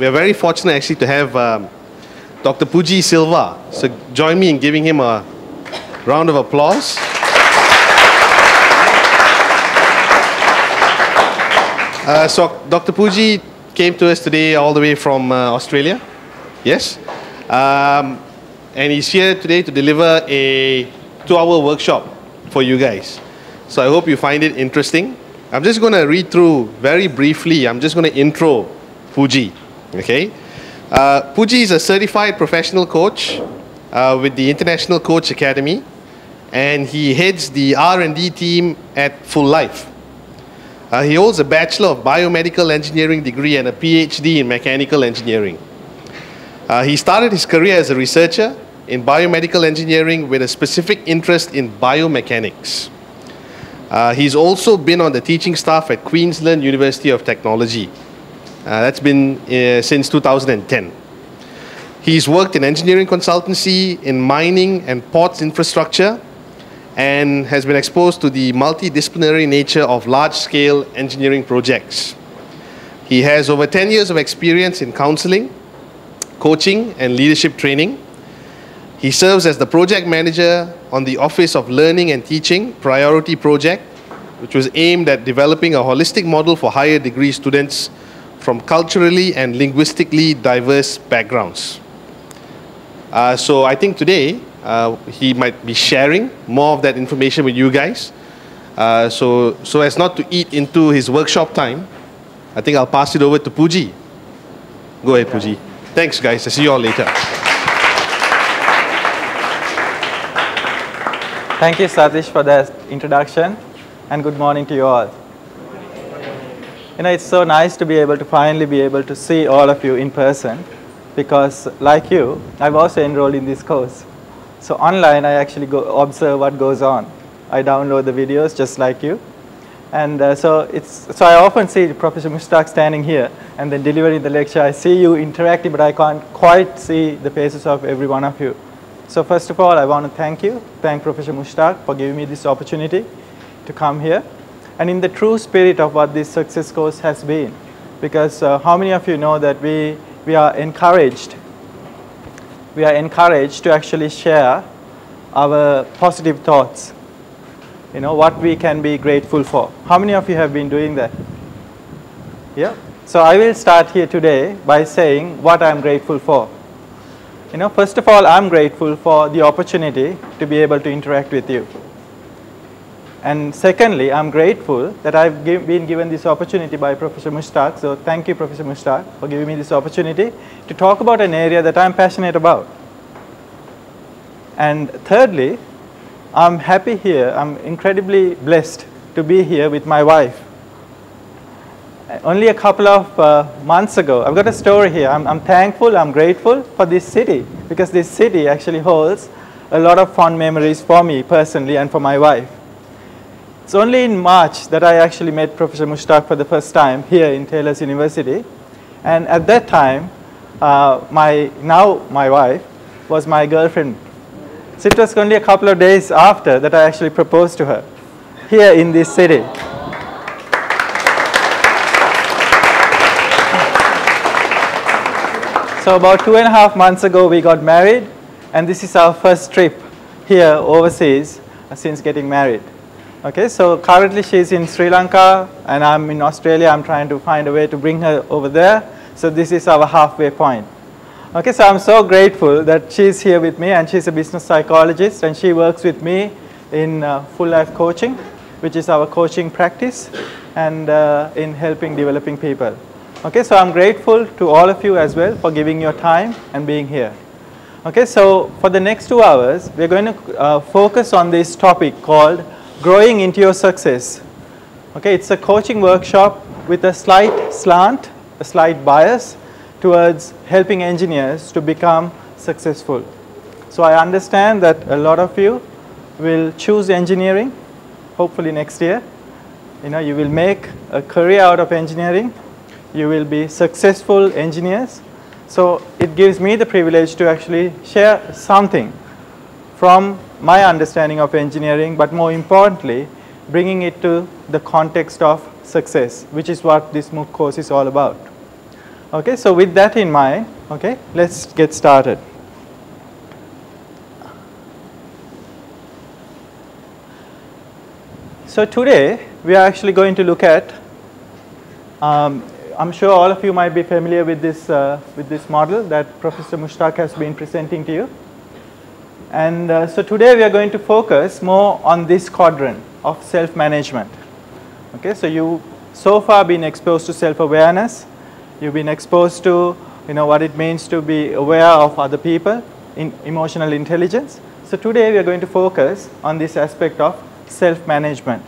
we are very fortunate actually to have Dr. Puji Silva. So join me in giving him a round of applause. So Dr. Puji came to us today all the way from Australia. Yes? And he's here today to deliver a 2-hour workshop for you guys. So I hope you find it interesting. I'm just going to read through very briefly. I'm just going to intro Puji. Okay? Puji is a certified professional coach with the International Coach Academy, and he heads the R&D team at Full Life. He holds a Bachelor of Biomedical Engineering degree and a PhD in Mechanical Engineering. He started his career as a researcher in biomedical engineering with a specific interest in biomechanics. He's also been on the teaching staff at Queensland University of Technology. That's been since 2010. He's worked in engineering consultancy, in mining and ports infrastructure, and has been exposed to the multidisciplinary nature of large-scale engineering projects. He has over 10 years of experience in counseling, coaching, and leadership training. He serves as the project manager on the Office of Learning and Teaching Priority Project, which was aimed at developing a holistic model for higher degree students from culturally and linguistically diverse backgrounds. So I think today he might be sharing more of that information with you guys. So as not to eat into his workshop time, I think I'll pass it over to Puji. Go ahead, Puji. Thanks, guys. I'll see you all later. Thank you, Satish, for that introduction, and good morning to you all. You know, it's so nice to be able to finally be able to see all of you in person, because like you, I've also enrolled in this course. So online, I actually go observe what goes on. I download the videos just like you. And so I often see Professor Mushtaq standing here and then delivering the lecture. I see you interacting, but I can't quite see the faces of every one of you. So first of all, I want to thank Professor Mushtaq for giving me this opportunity to come here. And in the true spirit of what this success course has been, because how many of you know that we are encouraged to actually share our positive thoughts, you know, what we can be grateful for. How many of you have been doing that? Yeah. So I will start here today by saying what I'm grateful for. You know, first of all, I'm grateful for the opportunity to be able to interact with you. And secondly, I'm grateful that I've been given this opportunity by Professor Mushtaq. So thank you, Professor Mushtaq, for giving me this opportunity to talk about an area that I'm passionate about. And thirdly, I'm happy here. I'm incredibly blessed to be here with my wife. Only a couple of months ago, I've got a story here. I'm thankful, I'm grateful for this city, because this city actually holds a lot of fond memories for me personally and for my wife. It's only in March that I actually met Professor Mushtaq for the first time here in Taylor's University. And at that time, my wife was my girlfriend. So it was only a couple of days after that I actually proposed to her here in this city. So about 2.5 months ago, we got married, and this is our first trip here overseas since getting married. Okay, so currently she's in Sri Lanka, and I'm in Australia. I'm trying to find a way to bring her over there. So this is our halfway point. Okay, so I'm so grateful that she's here with me, and she's a business psychologist, and she works with me in Full Life Coaching, which is our coaching practice, and in helping developing people. Okay, so I'm grateful to all of you as well for giving your time and being here. Okay, so for the next 2 hours, we're going to focus on this topic called Growing into Your Success. Okay, it's a coaching workshop with a slight slant, a slight bias towards helping engineers to become successful. So I understand that a lot of you will choose engineering, hopefully next year. You know, you will make a career out of engineering. You will be successful engineers. So it gives me the privilege to actually share something from my understanding of engineering, but more importantly, bringing it to the context of success, which is what this MOOC course is all about. Okay, so with that in mind, okay, let's get started. So today we are actually going to look at, I'm sure all of you might be familiar with this model that Professor Mushtaq has been presenting to you. And so today we are going to focus more on this quadrant of self-management. Okay, so you've so far been exposed to self-awareness. You've been exposed to, what it means to be aware of other people, in emotional intelligence. So today we are going to focus on this aspect of self-management.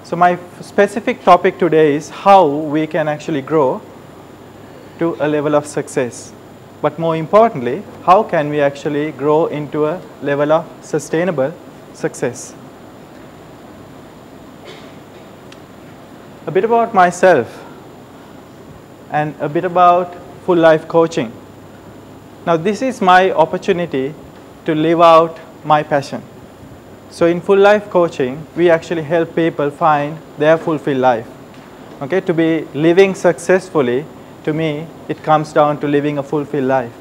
So my specific topic today is how we can actually grow to a level of success. But more importantly, how can we actually grow into a level of sustainable success? A bit about myself and a bit about full life coaching. Now this is my opportunity to live out my passion. So in full life coaching, we actually help people find their fulfilled life. Okay, to be living successfully, to me, it comes down to living a fulfilled life.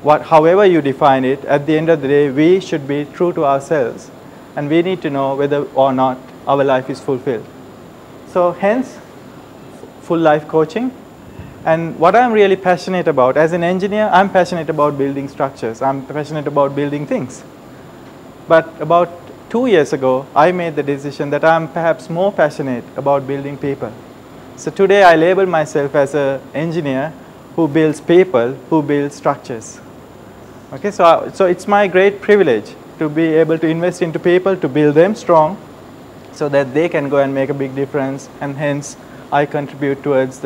However you define it, at the end of the day, we should be true to ourselves, and we need to know whether or not our life is fulfilled. So hence, full life coaching. And what I'm really passionate about, as an engineer, I'm passionate about building structures. I'm passionate about building things. But about 2 years ago, I made the decision that I'm perhaps more passionate about building people. So today I label myself as an engineer who builds people, who builds structures. Okay, so it's my great privilege to be able to invest into people, to build them strong, so that they can go and make a big difference, and hence I contribute towards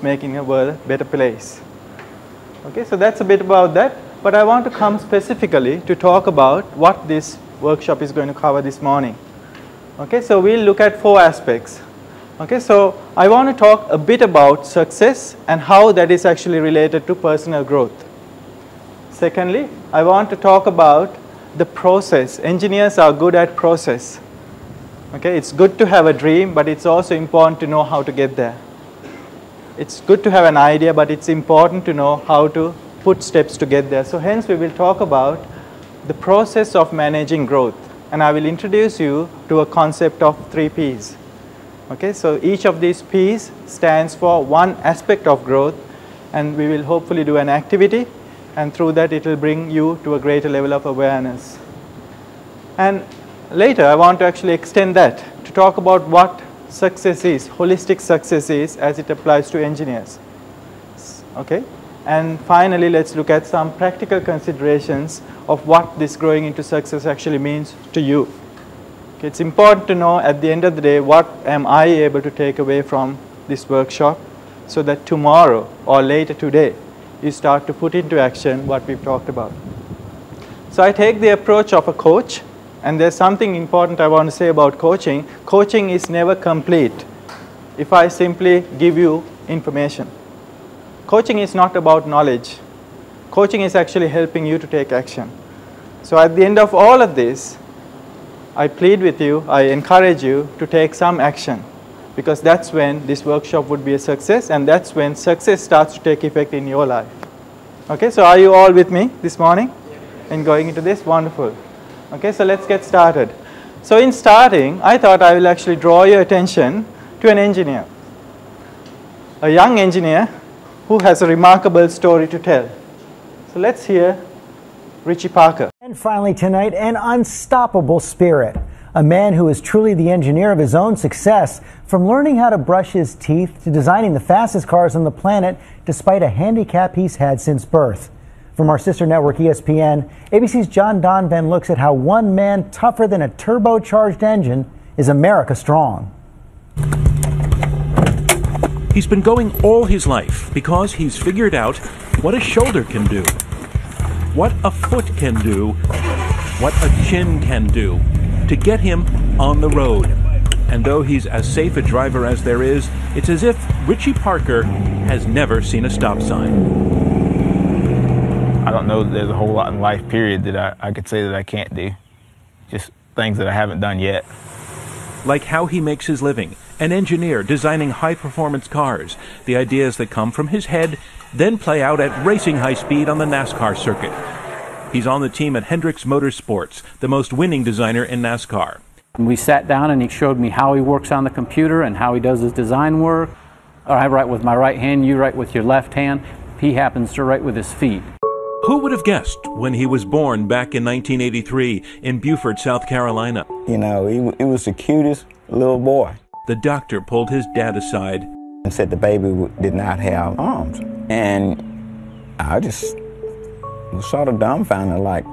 making the world a better place. Okay, so that's a bit about that. But I want to come specifically to talk about what this workshop is going to cover this morning. Okay, so we'll look at 4 aspects. Okay, so I want to talk a bit about success and how that is actually related to personal growth. Secondly, I want to talk about the process. Engineers are good at process. Okay, it's good to have a dream, but it's also important to know how to get there. It's good to have an idea, but it's important to know how to put steps to get there. So hence we will talk about the process of managing growth, and I will introduce you to a concept of 3 P's. Okay, so each of these P's stands for one aspect of growth, and we will hopefully do an activity, and through that it will bring you to a greater level of awareness. And later I want to actually extend that to talk about what success is, holistic success is, as it applies to engineers. Okay. And finally, let's look at some practical considerations of what this growing into success actually means to you. Okay, it's important to know at the end of the day, what am I able to take away from this workshop, so that tomorrow or later today, you start to put into action what we've talked about. So I take the approach of a coach, and there's something important I want to say about coaching. Coaching is never complete if I simply give you information. Coaching is not about knowledge. Coaching is actually helping you to take action. So at the end of all of this, I plead with you, I encourage you to take some action, because that's when this workshop would be a success, and that's when success starts to take effect in your life. Okay, so are you all with me this morning in going into this? Wonderful. Okay, so let's get started. So in starting, I thought I will actually draw your attention to an engineer, a young engineer who has a remarkable story to tell. So let's hear Richie Parker. And finally tonight, an unstoppable spirit. A man who is truly the engineer of his own success, from learning how to brush his teeth to designing the fastest cars on the planet despite a handicap he's had since birth. From our sister network ESPN, ABC's John Donvan looks at how one man tougher than a turbocharged engine is America strong. He's been going all his life because he's figured out what a shoulder can do, what a foot can do, what a chin can do to get him on the road. And though he's as safe a driver as there is, it's as if Richie Parker has never seen a stop sign. I don't know that there's a whole lot in life, period, that I could say that I can't do. Just things that I haven't done yet. Like how he makes his living an engineer designing high-performance cars, the ideas that come from his head then play out at racing high speed on the NASCAR circuit. He's on the team at Hendricks Motorsports, the most winning designer in NASCAR. We sat down and he showed me how he works on the computer and how he does his design work. I write with my right hand, you write with your left hand. He happens to write with his feet. Who would have guessed when he was born back in 1983 in Beaufort, South Carolina? You know, he was the cutest little boy. The doctor pulled his dad aside And said the baby did not have arms. And I just was sort of dumbfounded, like,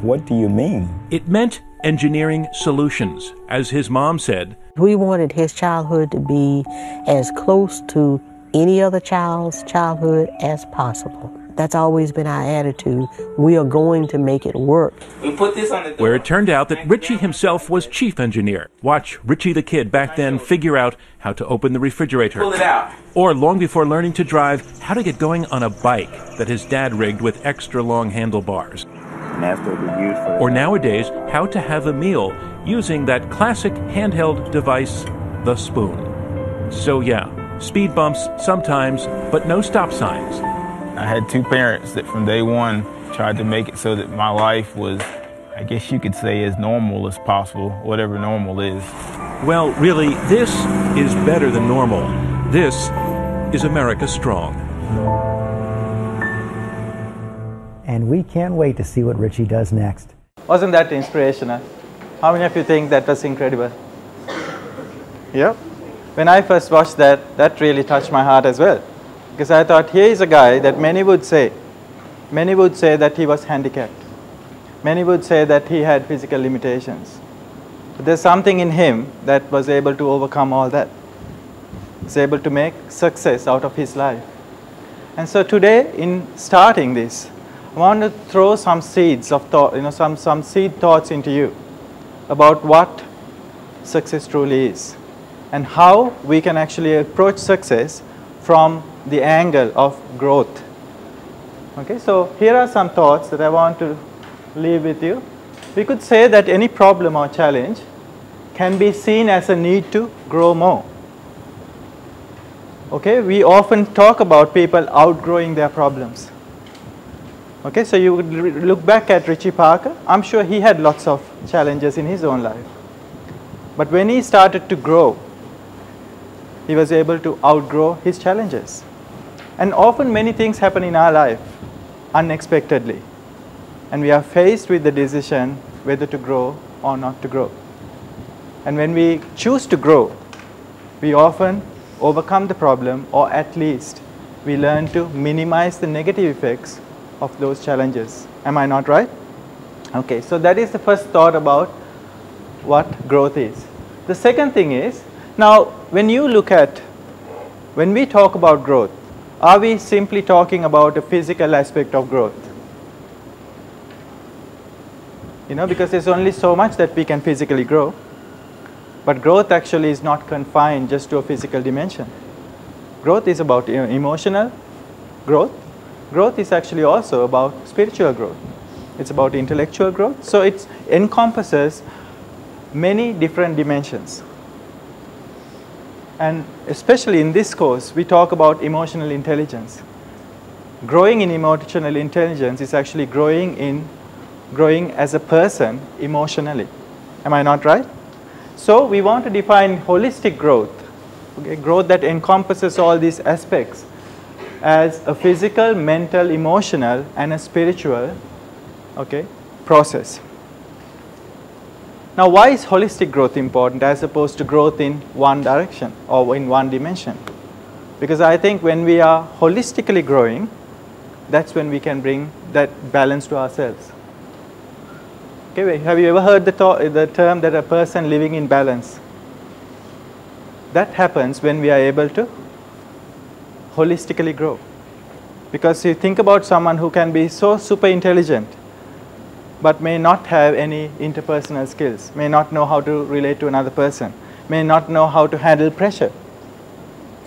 what do you mean? It meant engineering solutions, as his mom said. We wanted his childhood to be as close to any other child's childhood as possible. That's always been our attitude. We are going to make it work. We put this on the door. Where it turned out that Richie himself was chief engineer. Watch Richie the kid back then figure out how to open the refrigerator. Pull it out. Or long before learning to drive, how to get going on a bike that his dad rigged with extra long handlebars. And that's what we use for Or nowadays, how to have a meal using that classic handheld device, the spoon. So yeah, speed bumps sometimes, but no stop signs. I had two parents that from day one tried to make it so that my life was, I guess you could say, as normal as possible, whatever normal is. Well, really, this is better than normal. This is America Strong. And we can't wait to see what Richie does next. Wasn't that inspirational? How many of you think that was incredible? Yeah. When I first watched that, that really touched my heart as well. Because I thought, here is a guy that many would say that he was handicapped. Many would say that he had physical limitations. But there's something in him that was able to overcome all that. He's able to make success out of his life. And so today, in starting this, I want to throw some seeds of thought, some seed thoughts into you about what success truly is and how we can actually approach success from the angle of growth. Okay, so here are some thoughts that I want to leave with you. We could say that any problem or challenge can be seen as a need to grow more. Okay, we often talk about people outgrowing their problems. Okay, so you would look back at Richie Parker. I'm sure he had lots of challenges in his own life. But when he started to grow, he was able to outgrow his challenges. And often many things happen in our life unexpectedly. And we are faced with the decision whether to grow or not to grow. And when we choose to grow, we often overcome the problem, or at least we learn to minimize the negative effects of those challenges. Am I not right? Okay, so that is the first thought about what growth is. The second thing is, now when we talk about growth, are we simply talking about a physical aspect of growth? Because there's only so much that we can physically grow. But growth actually is not confined just to a physical dimension. Growth is about emotional growth. Growth is actually also about spiritual growth. It's about intellectual growth. So it encompasses many different dimensions. And especially in this course, we talk about emotional intelligence. Growing in emotional intelligence is actually growing as a person emotionally. Am I not right? So we want to define holistic growth, okay, growth that encompasses all these aspects, as a physical, mental, emotional, and a spiritual, process. Now, why is holistic growth important as opposed to growth in one direction or in one dimension? Because I think when we are holistically growing, that's when we can bring that balance to ourselves. Okay, have you ever heard the term that a person living in balance? That happens when we are able to holistically grow. Because you think about someone who can be so super intelligent, but may not have any interpersonal skills, may not know how to relate to another person, may not know how to handle pressure.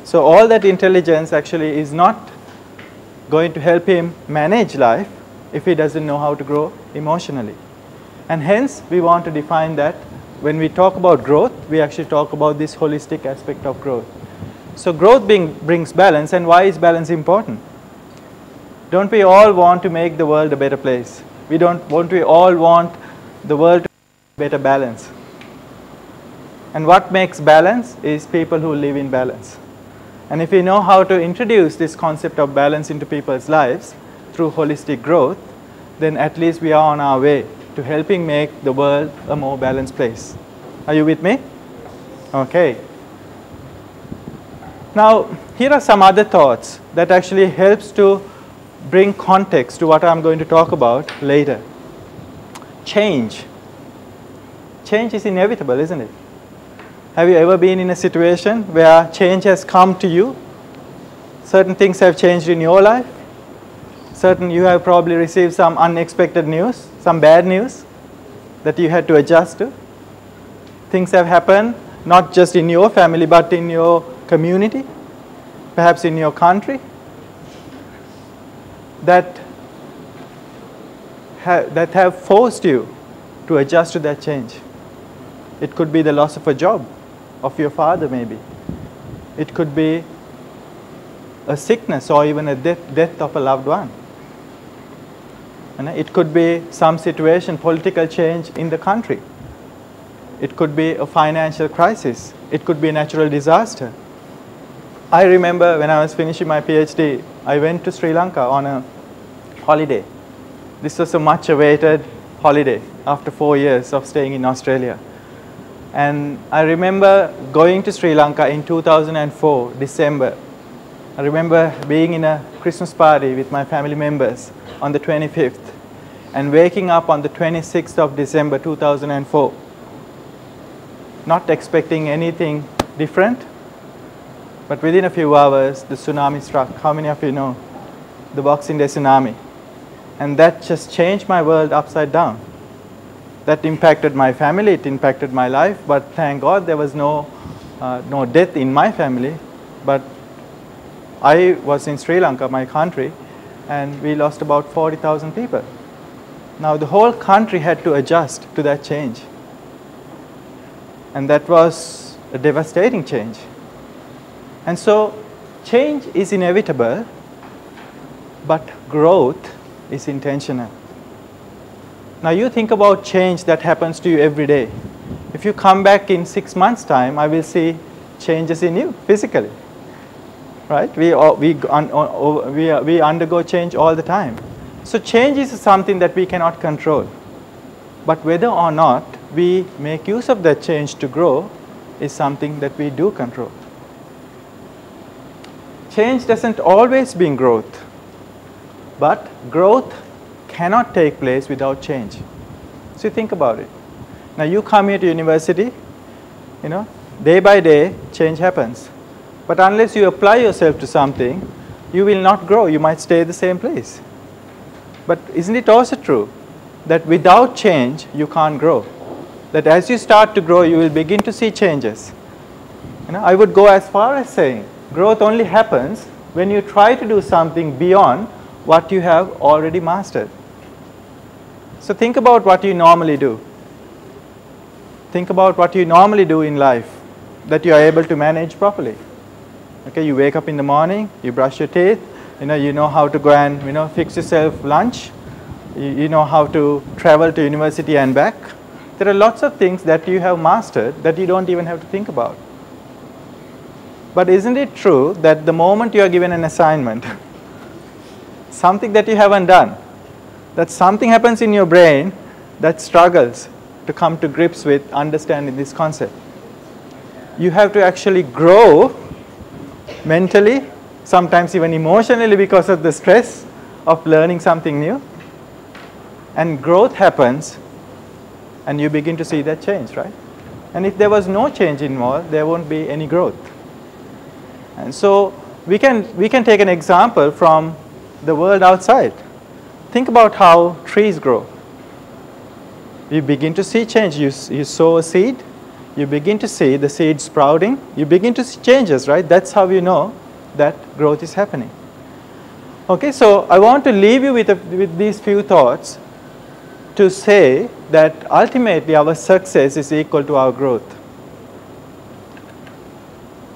So all that intelligence actually is not going to help him manage life if he doesn't know how to grow emotionally. And hence we want to define that when we talk about growth, we actually talk about this holistic aspect of growth. So growth brings balance, and why is balance important? Don't we all want to make the world a better place? Won't we all want the world to have better balance? And what makes balance is people who live in balance. And if we know how to introduce this concept of balance into people's lives through holistic growth, then at least we are on our way to helping make the world a more balanced place. Are you with me? Okay. Now, here are some other thoughts that actually helps to bring context to what I'm going to talk about later. Change. Change is inevitable, isn't it? Have you ever been in a situation where change has come to you? Certain things have changed in your life. You have probably received some unexpected news, some bad news that you had to adjust to. Things have happened not just in your family but in your community, perhaps in your country, that have forced you to adjust to that change. It could be the loss of a job, of your father maybe. It could be a sickness or even a death of a loved one. And it could be some situation, political change in the country. It could be a financial crisis. It could be a natural disaster. I remember when I was finishing my PhD, I went to Sri Lanka on a holiday. This was a much awaited holiday after 4 years of staying in Australia. And I remember going to Sri Lanka in 2004, December. I remember being in a Christmas party with my family members on the 25th and waking up on the 26th of December 2004. Not expecting anything different, but within a few hours the tsunami struck. How many of you know the Boxing Day tsunami? And that just changed my world upside down. That impacted my family, it impacted my life, but thank God there was no death in my family. But I was in Sri Lanka, my country, and we lost about 40,000 people. Now the whole country had to adjust to that change. And that was a devastating change. And so change is inevitable, but growth is intentional. Now you think about change that happens to you every day. If you come back in 6 months' time, I will see changes in you physically. Right? We undergo change all the time. So change is something that we cannot control. But whether or not we make use of that change to grow is something that we do control. Change doesn't always mean growth, but growth cannot take place without change. So think about it. Now you come here to university, day by day change happens. But unless you apply yourself to something, you will not grow. You might stay at the same place. But isn't it also true that without change you can't grow? That as you start to grow, you will begin to see changes. I would go as far as saying growth only happens when you try to do something beyond what you have already mastered. So think about what you normally do. Think about what you normally do in life that you are able to manage properly. Okay, you wake up in the morning, you brush your teeth, you know how to go and fix yourself lunch, you know how to travel to university and back. There are lots of things that you have mastered that you don't even have to think about. But isn't it true that the moment you are given an assignment, something that you haven't done, that something happens in your brain that struggles to come to grips with understanding this concept? You have to actually grow mentally, sometimes even emotionally because of the stress of learning something new. And growth happens and you begin to see that change, right? And if there was no change involved, there won't be any growth. And so we can take an example from the world outside. Think about how trees grow. You begin to see change. You sow a seed, you begin to see the seed sprouting, you begin to see changes, right? That's how you know that growth is happening. Okay, so I want to leave you with these few thoughts to say that ultimately our success is equal to our growth.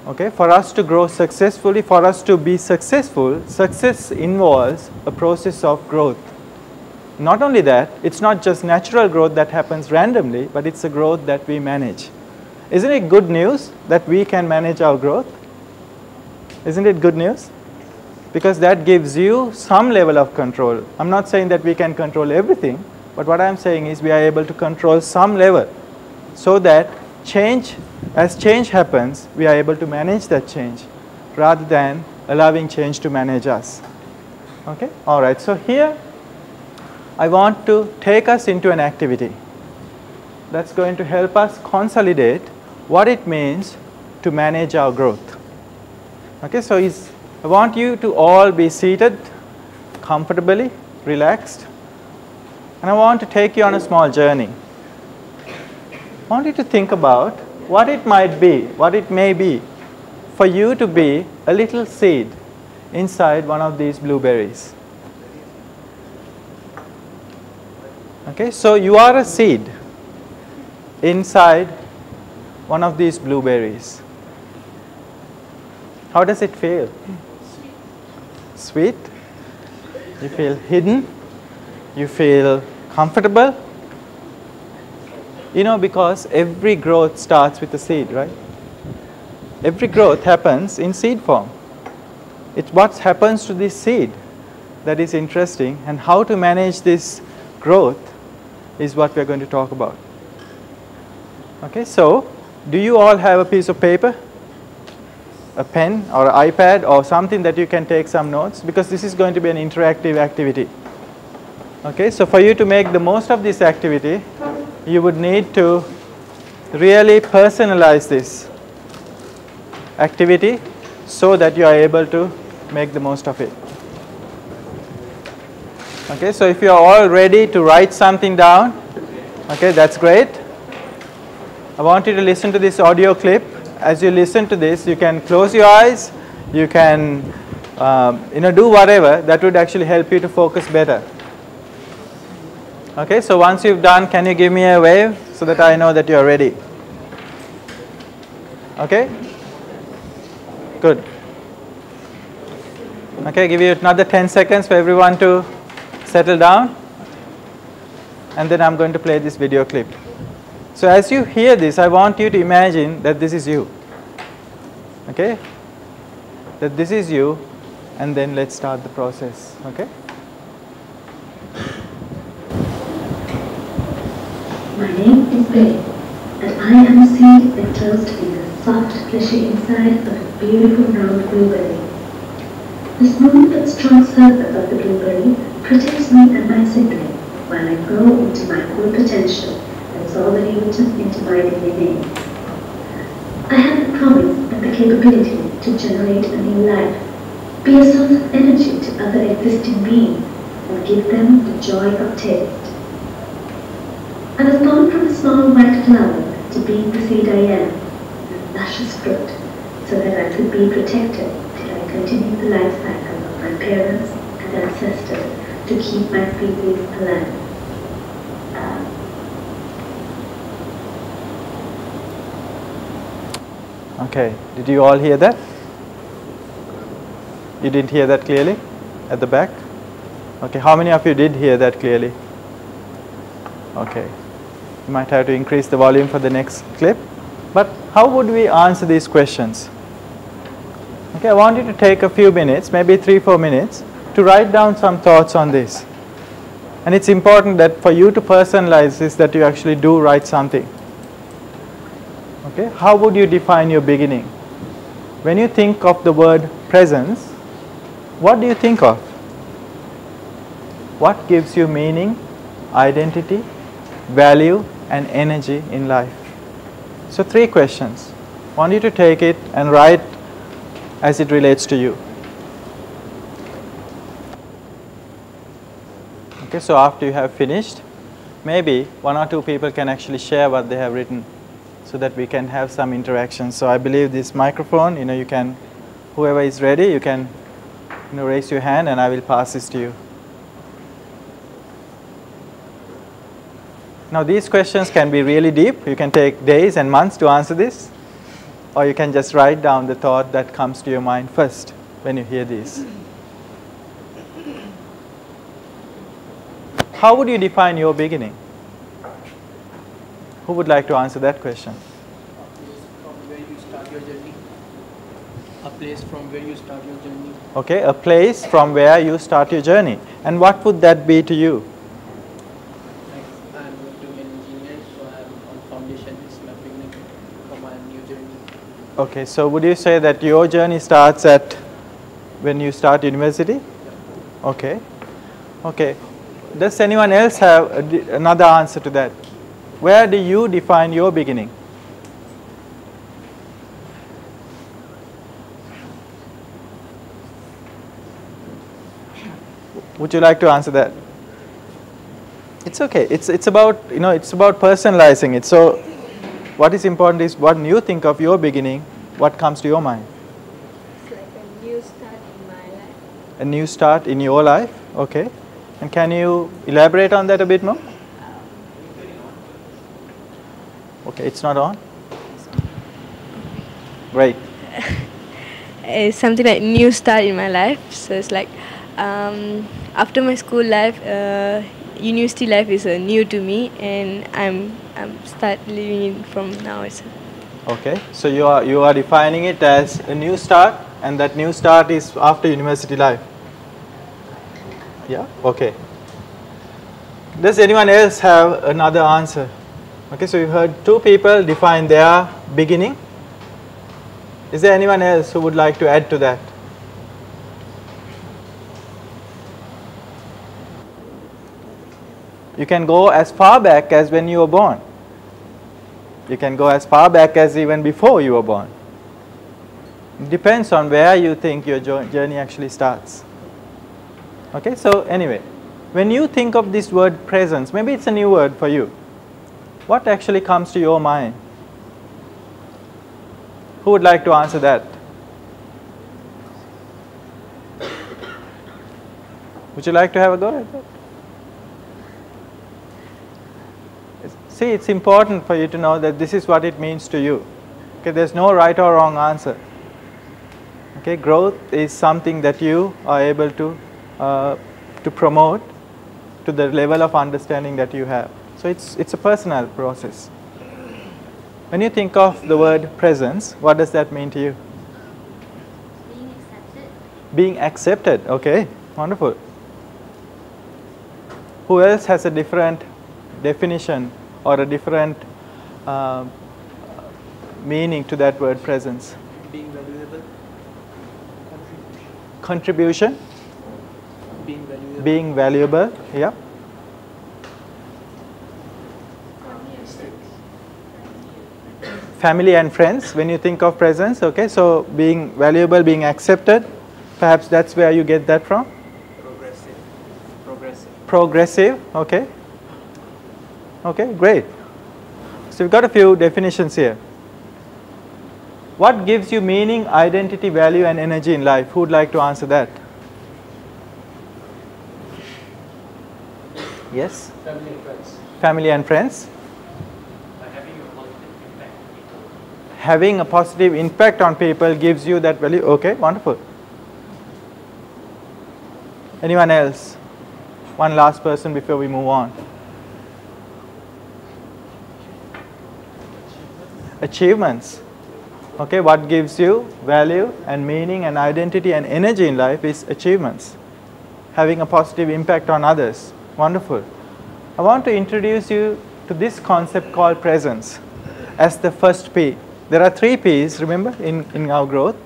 Okay, for us to grow successfully, for us to be successful, success involves a process of growth. Not only that, it's not just natural growth that happens randomly, but it's a growth that we manage. Isn't it good news that we can manage our growth? Isn't it good news? Because that gives you some level of control. I'm not saying that we can control everything, but what I'm saying is we are able to control some level so that as change happens, we are able to manage that change rather than allowing change to manage us. Okay? All right, so here I want to take us into an activity that's going to help us consolidate what it means to manage our growth. Okay, so I want you to all be seated comfortably, relaxed, and I want to take you on a small journey. I want you to think about what it might be, what it may be for you to be a little seed inside one of these blueberries. Okay, so you are a seed inside one of these blueberries. How does it feel? Sweet? You feel hidden? You feel comfortable? You know, because every growth starts with a seed, right? Every growth happens in seed form. It's what happens to this seed that is interesting, and how to manage this growth is what we're going to talk about. Okay, so do you all have a piece of paper, a pen or an iPad or something that you can take some notes? Because this is going to be an interactive activity. Okay, so for you to make the most of this activity, you would need to really personalize this activity so that you are able to make the most of it. Okay, so if you are all ready to write something down, okay, that's great. I want you to listen to this audio clip. As you listen to this, you can close your eyes, you can do whatever that would actually help you to focus better. Okay, so once you've done, can you give me a wave so that I know that you are ready? Okay? Good. Okay, give you another 10 seconds for everyone to settle down, and then I'm going to play this video clip. So as you hear this, I want you to imagine that this is you. Okay? That this is you, and then let's start the process. Okay? My name is Billy, and I am a seed that chose to be the soft, fleshy inside of a beautiful round blueberry. The smooth but strong surface of the blueberry protects me and my sibling while I grow into my full potential that is already written into my DNA. I have the promise and the capability to generate a new life, be a source of energy to other existing beings, and give them the joy of taste. I was born from a small white flower to be the seed I am, and luscious fruit, so that I could be protected till I continue the life cycle of my parents and ancestors to keep my species alive. Okay, did you all hear that? You didn't hear that clearly at the back? Okay, how many of you did hear that clearly? Okay. You might have to increase the volume for the next clip. But how would we answer these questions? Okay, I want you to take a few minutes, maybe 3-4 minutes, to write down some thoughts on this. And it's important that for you to personalize this, that you actually do write something. Okay, how would you define your beginning? When you think of the word presence, what do you think of? What gives you meaning, identity, value, and energy in life? So 3 questions. I want you to take it and write as it relates to you. Okay, so after you have finished, maybe 1 or 2 people can actually share what they have written so that we can have some interaction. So I believe this microphone, you can, whoever is ready, you can raise your hand and I will pass this to you. Now these questions can be really deep. You can take days and months to answer this, or you can just write down the thought that comes to your mind first when you hear these. How would you define your beginning? Who would like to answer that question? From where you start your journey. A place from where you start your journey. Okay, a place from where you start your journey. And what would that be to you? Like I'm going to be an engineer, so I'm on foundation. It's my beginning for my new journey. Okay, so would you say that your journey starts at when you start university? Yeah. Okay. Okay. Does anyone else have another answer to that? Where do you define your beginning? Would you like to answer that? It's okay. It's about, you know, it's about personalizing it. So what is important is when you think of your beginning, what comes to your mind? It's like a new start in my life. A new start in your life, okay. And can you elaborate on that a bit more? Okay, it's not on? Great. It's something like new start in my life. So it's like after my school life, university life is new to me, and I'm start living it from now itself. Okay, so you are defining it as a new start, and that new start is after university life. Yeah, okay. Does anyone else have another answer? Okay, so you heard two people define their beginning. Is there anyone else who would like to add to that? You can go as far back as when you were born. You can go as far back as even before you were born. It depends on where you think your journey actually starts. Okay, so anyway, when you think of this word presence, maybe it's a new word for you. What actually comes to your mind? Who would like to answer that? Would you like to have a go at that? See, it's important for you to know that this is what it means to you. Okay, there's no right or wrong answer. Okay, growth is something that you are able to promote to the level of understanding that you have. So it's a personal process. When you think of the word presence, what does that mean to you? Being accepted. Being accepted, okay, wonderful. Who else has a different definition or a different meaning to that word presence? Being valuable. Contribution? Being valuable. Being valuable, yeah. Family and friends, when you think of presence, okay, so being valuable, being accepted, perhaps that's where you get that from? Progressive. Progressive. Progressive, okay. Okay, great. So we've got a few definitions here. What gives you meaning, identity, value, and energy in life? Who would like to answer that? Yes? Family and friends. Family and friends. Having a positive impact on people. Having a positive impact on people gives you that value. Okay, wonderful. Anyone else? One last person before we move on. Achievements. Okay, what gives you value and meaning and identity and energy in life is achievements. Having a positive impact on others. Wonderful. I want to introduce you to this concept called presence as the first P. There are 3 P's, remember, in our growth.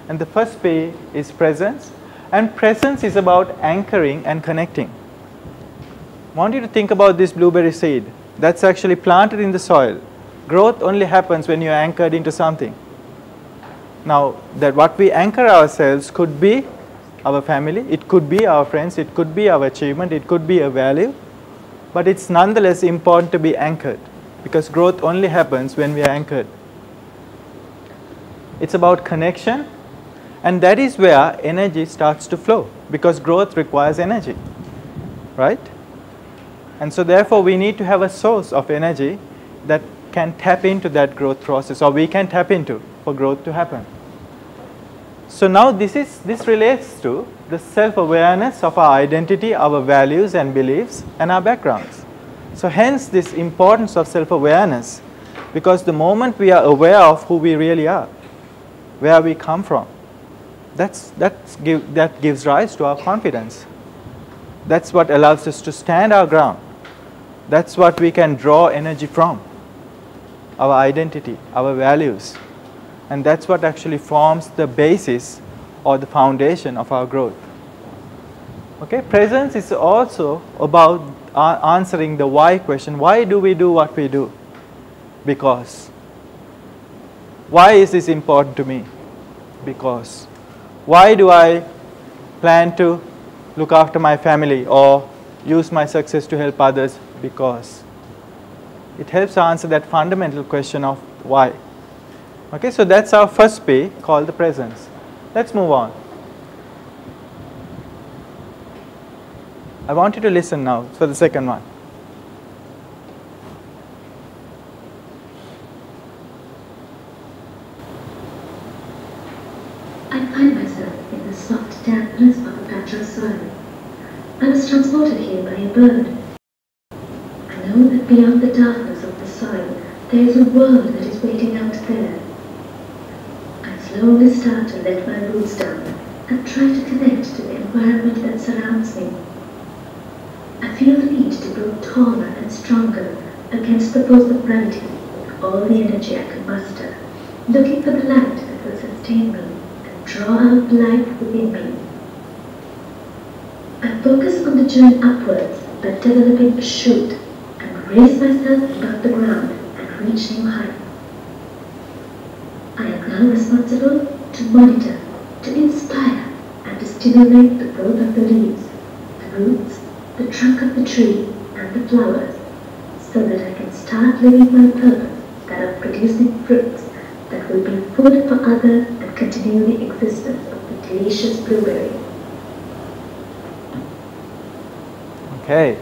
And the first P is presence. And presence is about anchoring and connecting. I want you to think about this blueberry seed. That's actually planted in the soil. Growth only happens when you're anchored into something. Now, that what we anchor ourselves could be our family, it could be our friends, it could be our achievement, it could be a value. But it's nonetheless important to be anchored, because growth only happens when we are anchored. It's about connection, and that is where energy starts to flow, because growth requires energy, right? And so therefore we need to have a source of energy that can tap into that growth process, or we can tap into for growth to happen. So now this relates to the self-awareness of our identity, our values and beliefs and our backgrounds. So hence this importance of self-awareness, because the moment we are aware of who we really are, where we come from, that gives rise to our confidence. That's what allows us to stand our ground. That's what we can draw energy from, our identity, our values. And that's what actually forms the basis or the foundation of our growth. Okay, presence is also about answering the why question. Why do we do what we do? Because. Why is this important to me? Because. Why do I plan to look after my family or use my success to help others? Because. It helps answer that fundamental question of why. Okay, so that's our first P, called the presence. Let's move on. I want you to listen now for the second one. I find myself in the soft dampness of a patch of soil. I was transported here by a bird. I know that beyond the darkness of the soil, there is a world that is waiting out there. I slowly start to let my roots down and try to connect to the environment that surrounds me. I feel the need to grow taller and stronger against the force of gravity with all the energy I can muster, looking for the light that will sustain me and draw out life within me. I focus on the journey upwards by developing a shoot and raise myself above the ground and reach new heights. I am now responsible to monitor, to inspire, and to stimulate the growth of the leaves, the roots, the trunk of the tree, and the flowers, so that I can start living my purpose, that of producing fruits that will be food for others and continue the existence of the delicious blueberry. Okay,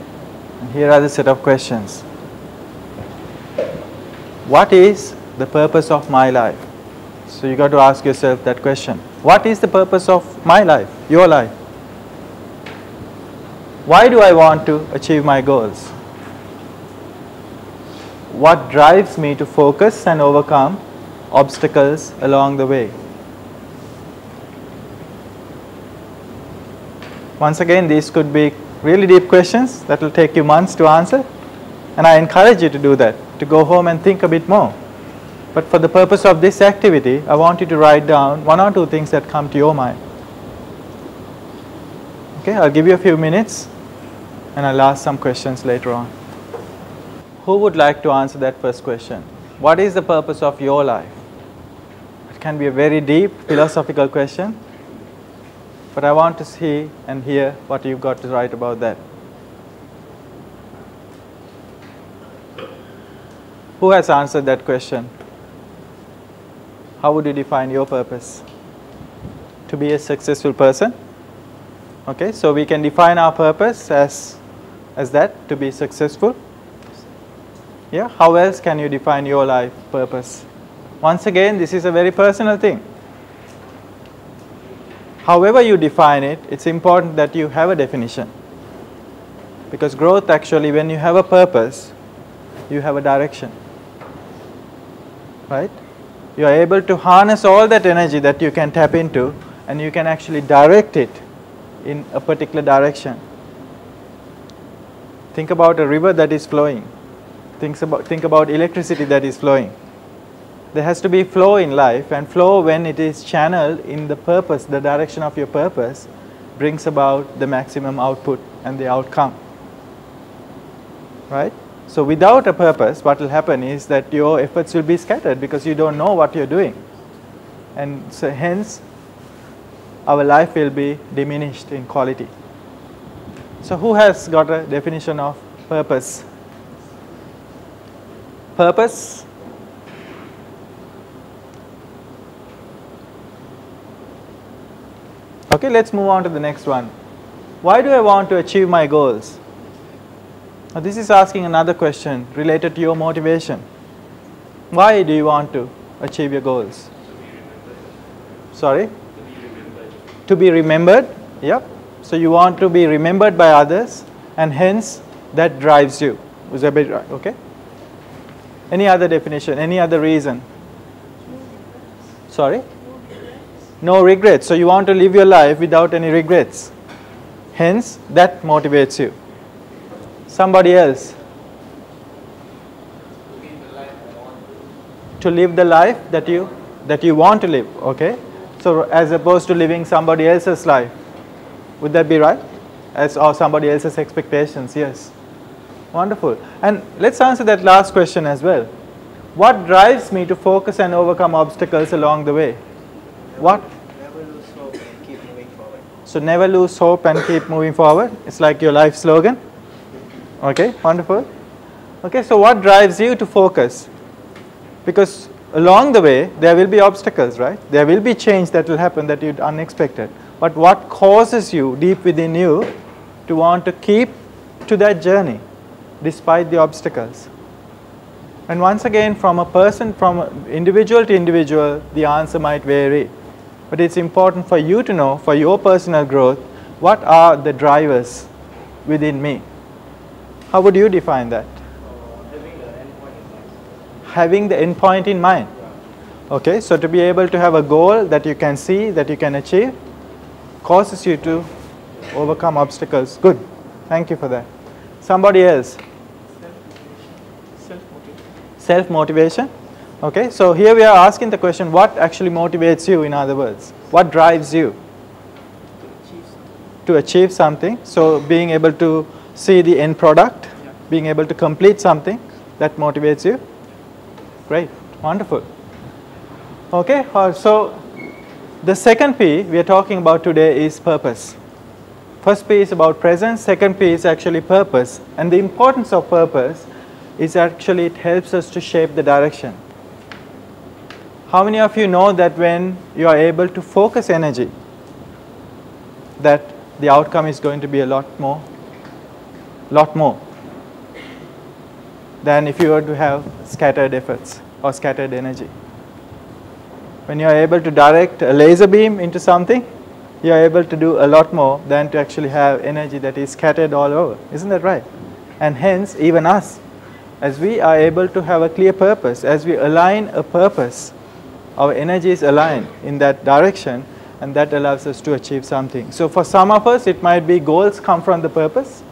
and here are the set of questions. What is the purpose of my life? So you got to ask yourself that question. What is the purpose of my life, your life? Why do I want to achieve my goals? What drives me to focus and overcome obstacles along the way? Once again, these could be really deep questions that will take you months to answer, and I encourage you to do that, to go home and think a bit more. But for the purpose of this activity, I want you to write down one or two things that come to your mind. Okay, I'll give you a few minutes and I'll ask some questions later on. Who would like to answer that first question? What is the purpose of your life? It can be a very deep philosophical question, but I want to see and hear what you've got to write about that. Who has answered that question? How would you define your purpose? To be a successful person? Okay, so we can define our purpose as that, to be successful. Yeah, how else can you define your life purpose? Once again, this is a very personal thing. However you define it, it's important that you have a definition. Because growth, actually, when you have a purpose, you have a direction. Right? You are able to harness all that energy that you can tap into, and you can actually direct it in a particular direction. Think about a river that is flowing. Think about electricity that is flowing. There has to be flow in life, and flow, when it is channeled in the purpose, the direction of your purpose, brings about the maximum output and the outcome. Right? So without a purpose, what will happen is that your efforts will be scattered because you don't know what you're doing. And so hence, our life will be diminished in quality. So who has got a definition of purpose? Purpose? Okay, let's move on to the next one. Why do I want to achieve my goals? Now this is asking another question related to your motivation. Why do you want to achieve your goals? Sorry? To be remembered. Yep. So you want to be remembered by others, and hence that drives you. Is that right? Okay. Any other definition? Any other reason? Sorry? No regrets. So you want to live your life without any regrets. Hence that motivates you. Somebody else? To live the life that you want to live. Okay. So as opposed to living somebody else's life. Would that be right? Or somebody else's expectations? Yes. Wonderful. And let's answer that last question as well. What drives me to focus and overcome obstacles along the way? What? Never lose hope and keep moving forward. So never lose hope and keep moving forward. It's like your life slogan. Okay, wonderful. Okay, so what drives you to focus? Because along the way, there will be obstacles, right? There will be change that will happen that you'd unexpected. But what causes you deep within you to want to keep to that journey despite the obstacles? And once again, from a person, from individual to individual, the answer might vary. But it's important for you to know, for your personal growth, what are the drivers within me? How would you define that? Having the end point in mind. Okay, so to be able to have a goal that you can see, that you can achieve, causes you to overcome obstacles. Good. Thank you for that. Somebody else? Self-motivation. Okay, so here we are asking the question, what actually motivates you, in other words? What drives you? To achieve something. So being able to see the end product, being able to complete something, that motivates you. Great, wonderful. Okay, so the second P we are talking about today is purpose. First P is about presence, second P is actually purpose. And the importance of purpose is actually it helps us to shape the direction. How many of you know that when you are able to focus energy, that the outcome is going to be a lot more than if you were to have scattered efforts or scattered energy. When you are able to direct a laser beam into something, you are able to do a lot more than to actually have energy that is scattered all over. Isn't that right? And hence, even us, as we are able to have a clear purpose, as we align a purpose, our energy is aligned in that direction, and that allows us to achieve something. So for some of us, it might be goals come from the purpose.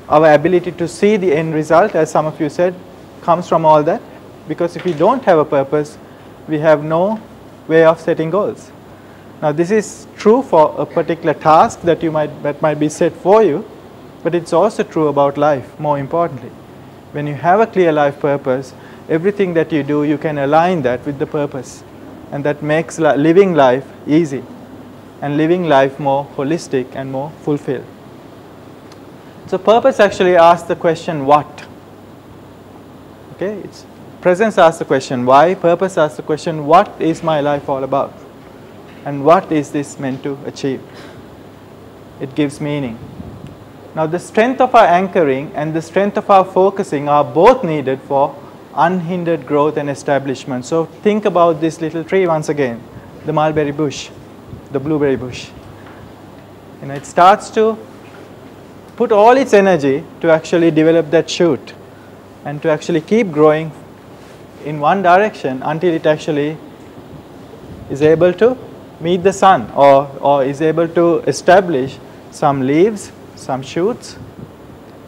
Our ability to see the end result, as some of you said, comes from all that. Because if we don't have a purpose, we have no way of setting goals. Now this is true for a particular task that might be set for you, but it's also true about life, more importantly. When you have a clear life purpose, everything that you do, you can align that with the purpose. And that makes living life easy and living life more holistic and more fulfilled. So purpose actually asks the question, what? Okay, presence asks the question, why? Purpose asks the question, what is my life all about? And what is this meant to achieve? It gives meaning. Now the strength of our anchoring and the strength of our focusing are both needed for unhindered growth and establishment. So think about this little tree once again, the mulberry bush, the blueberry bush. It starts to put all its energy to actually develop that shoot and to actually keep growing in one direction until it actually is able to meet the sun or is able to establish some leaves, some shoots,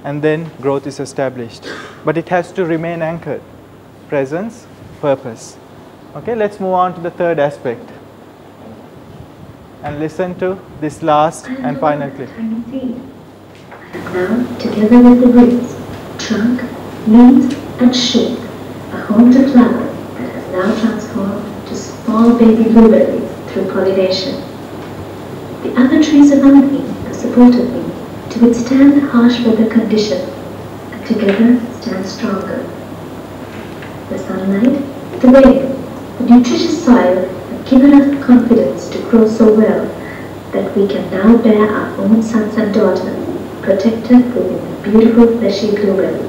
and then growth is established. But it has to remain anchored. Presence, purpose. Okay, let's move on to the third aspect. And listen to this last and final clip. Now, together with the roots, trunk, leaves, and shoot, a home to flower that has now transformed to small baby blueberries through pollination. The other trees around me have supported me to withstand harsh weather conditions and together stand stronger. The sunlight, the rain, the nutritious soil have given us the confidence to grow so well that we can now bear our own sons and daughters protected within the beautiful fleshy blueberry.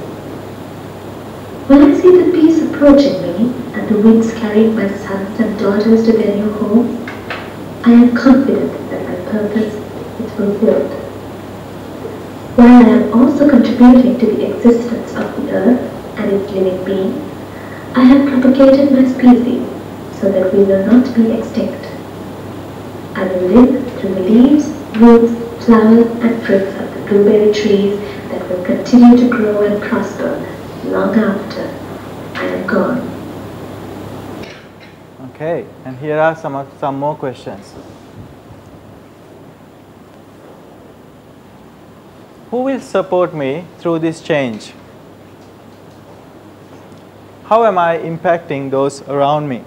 When I see the bees approaching me and the winds carrying my sons and daughters to their new homes, I am confident that my purpose is fulfilled. While I am also contributing to the existence of the earth and its living beings, I have propagated my species so that we will not be extinct. I will live through the leaves, roots, flowers and fruits of the blueberry trees that will continue to grow and prosper long after I am gone. Okay, and here are some more questions. Who will support me through this change? How am I impacting those around me?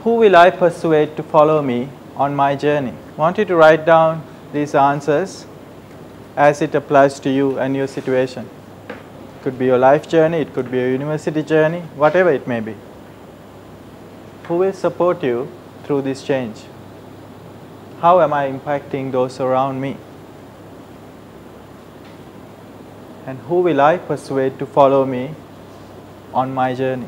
Who will I persuade to follow me on my journey? I want you to write down these answers as it applies to you and your situation. It could be your life journey, it could be a university journey, whatever it may be. Who will support you through this change? How am I impacting those around me? And who will I persuade to follow me on my journey?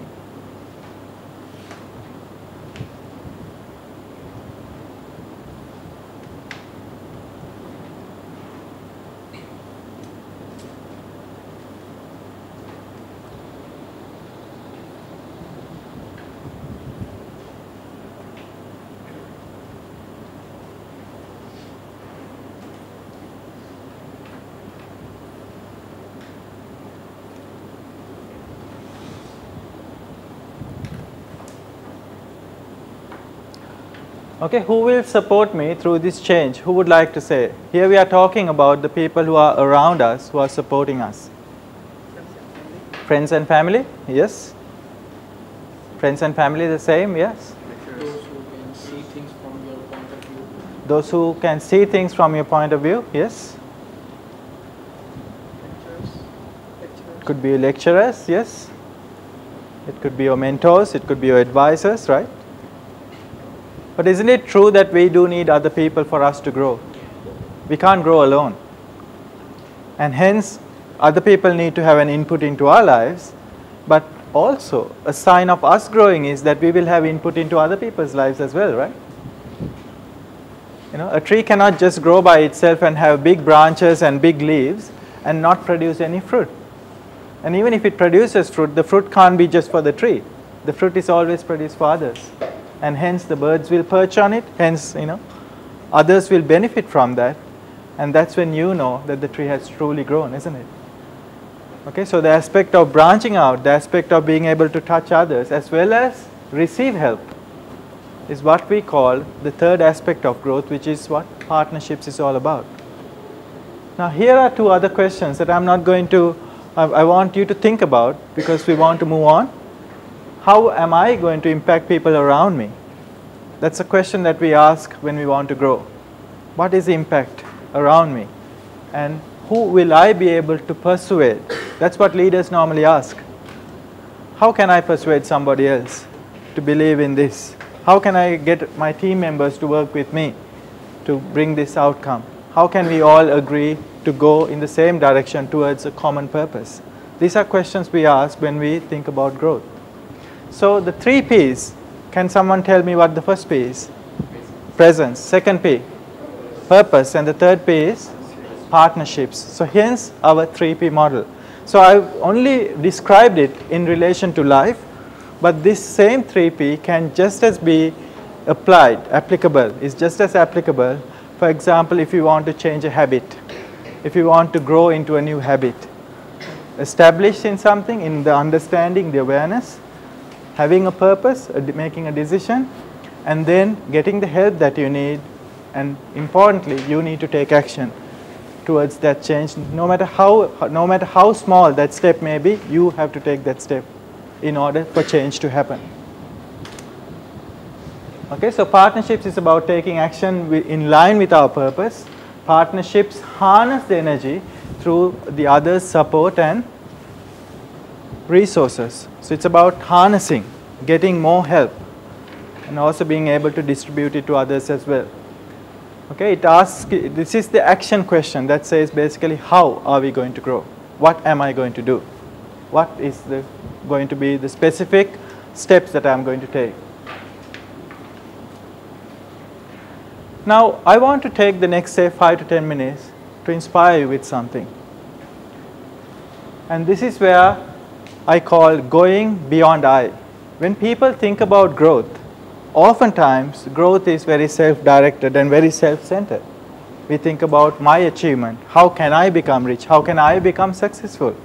Okay, who will support me through this change? Who would like to say? Here we are talking about the people who are around us, who are supporting us. Friends and family? Yes. Friends and family the same? Yes. Those who can see things from your point of view. Those who can see things from your point of view? Yes. It could be lecturers, yes. It could be your mentors, it could be your advisors, right? But isn't it true that we do need other people for us to grow? We can't grow alone. And hence, other people need to have an input into our lives. But also, a sign of us growing is that we will have input into other people's lives as well, right? You know, a tree cannot just grow by itself and have big branches and big leaves and not produce any fruit. And even if it produces fruit, the fruit can't be just for the tree. The fruit is always produced for others. And hence the birds will perch on it, hence, you know, others will benefit from that. And that's when you know that the tree has truly grown, isn't it? Okay, so the aspect of branching out, the aspect of being able to touch others as well as receive help is what we call the third aspect of growth, which is what partnerships is all about. Now here are two other questions that I'm not going to, I want you to think about because we want to move on. How am I going to impact people around me? That's a question that we ask when we want to grow. What is the impact around me? And who will I be able to persuade? That's what leaders normally ask. How can I persuade somebody else to believe in this? How can I get my team members to work with me to bring this outcome? How can we all agree to go in the same direction towards a common purpose? These are questions we ask when we think about growth. So the 3 P's, can someone tell me what the first P is? Presence. Second P, purpose. And the third P is partnerships. So hence our 3P model. So I've only described it in relation to life, but this same 3P can just as be applied, applicable, is just as applicable. For example, if you want to change a habit, if you want to grow into a new habit, establish in something, in the understanding, the awareness, having a purpose, making a decision, and then getting the help that you need, and importantly, you need to take action towards that change. No matter how small that step may be, you have to take that step in order for change to happen. Okay, so partnerships is about taking action in line with our purpose. Partnerships harness the energy through the others' support and resources. So it's about harnessing, getting more help, and also being able to distribute it to others as well. Okay, it asks, this is the action question that says basically how are we going to grow? What am I going to do? What is going to be the specific steps that I am going to take? Now, I want to take the next, say, 5 to 10 minutes to inspire you with something. And this is where I call going beyond I. When people think about growth, oftentimes growth is very self-directed and very self-centered. We think about my achievement. How can I become rich? How can I become successful?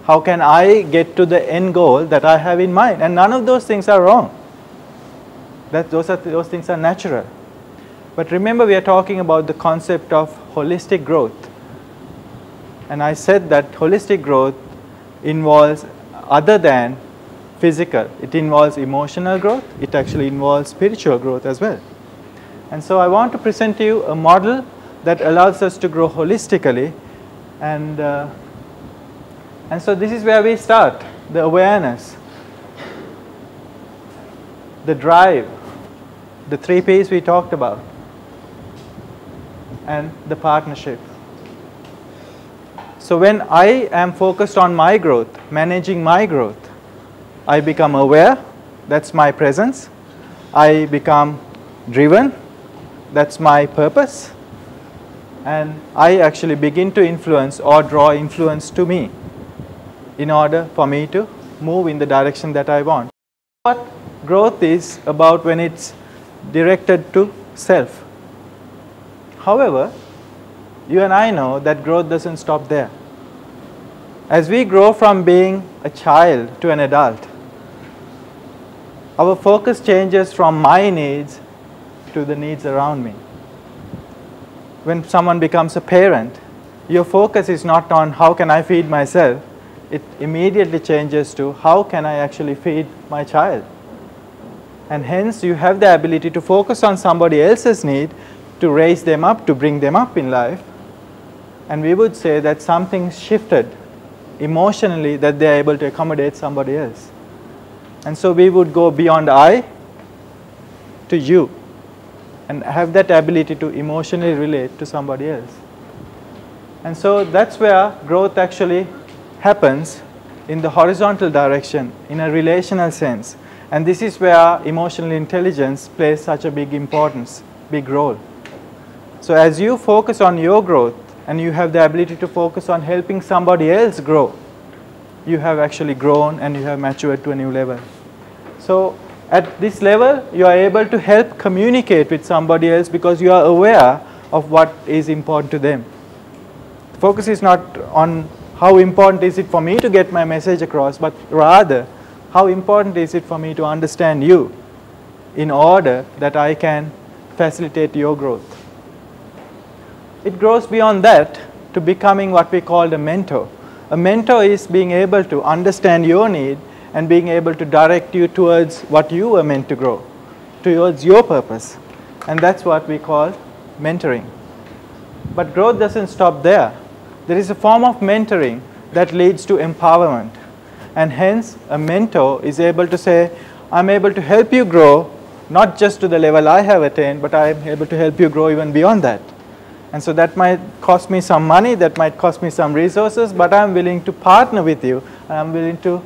How can I get to the end goal that I have in mind? And none of those things are wrong. Those things are natural. But remember, we are talking about the concept of holistic growth. And I said that holistic growth involves other than physical. It involves emotional growth. It actually involves spiritual growth as well. And so I want to present to you a model that allows us to grow holistically. And so this is where we start: the awareness, the drive, the 3 P's we talked about, and the partnership. So when I am focused on my growth, managing my growth, I become aware, that's my presence. I become driven, that's my purpose. And I actually begin to influence or draw influence to me in order for me to move in the direction that I want. What growth is about when it's directed to self. However, you and I know that growth doesn't stop there. As we grow from being a child to an adult, our focus changes from my needs to the needs around me. When someone becomes a parent, your focus is not on how can I feed myself, it immediately changes to how can I actually feed my child. And hence you have the ability to focus on somebody else's need, to raise them up, to bring them up in life. And we would say that something shifted emotionally, that they are able to accommodate somebody else. And so we would go beyond I to you and have that ability to emotionally relate to somebody else. And so that's where growth actually happens in the horizontal direction, in a relational sense. And this is where emotional intelligence plays such a big importance, big role. So as you focus on your growth and you have the ability to focus on helping somebody else grow, you have actually grown and you have matured to a new level. So at this level, you are able to help communicate with somebody else because you are aware of what is important to them. The focus is not on how important is it for me to get my message across, but rather how important is it for me to understand you in order that I can facilitate your growth. It grows beyond that to becoming what we call a mentor. A mentor is being able to understand your need and being able to direct you towards what you were meant to grow, towards your purpose. And that's what we call mentoring. But growth doesn't stop there. There is a form of mentoring that leads to empowerment. And hence, a mentor is able to say, I'm able to help you grow, not just to the level I have attained, but I am able to help you grow even beyond that. And so that might cost me some money, that might cost me some resources, but I'm willing to partner with you, and I'm willing to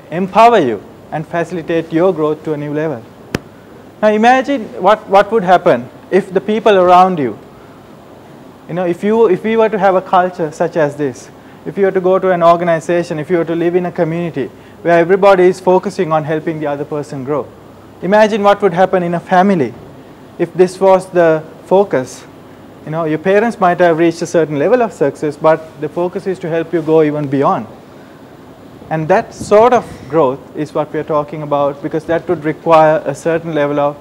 empower you and facilitate your growth to a new level. Now imagine what would happen if the people around you, if we were to have a culture such as this, if you were to go to an organization, if you were to live in a community where everybody is focusing on helping the other person grow. Imagine what would happen in a family if this was the focus. Your parents might have reached a certain level of success, but the focus is to help you go even beyond. And that sort of growth is what we are talking about, because that would require a certain level of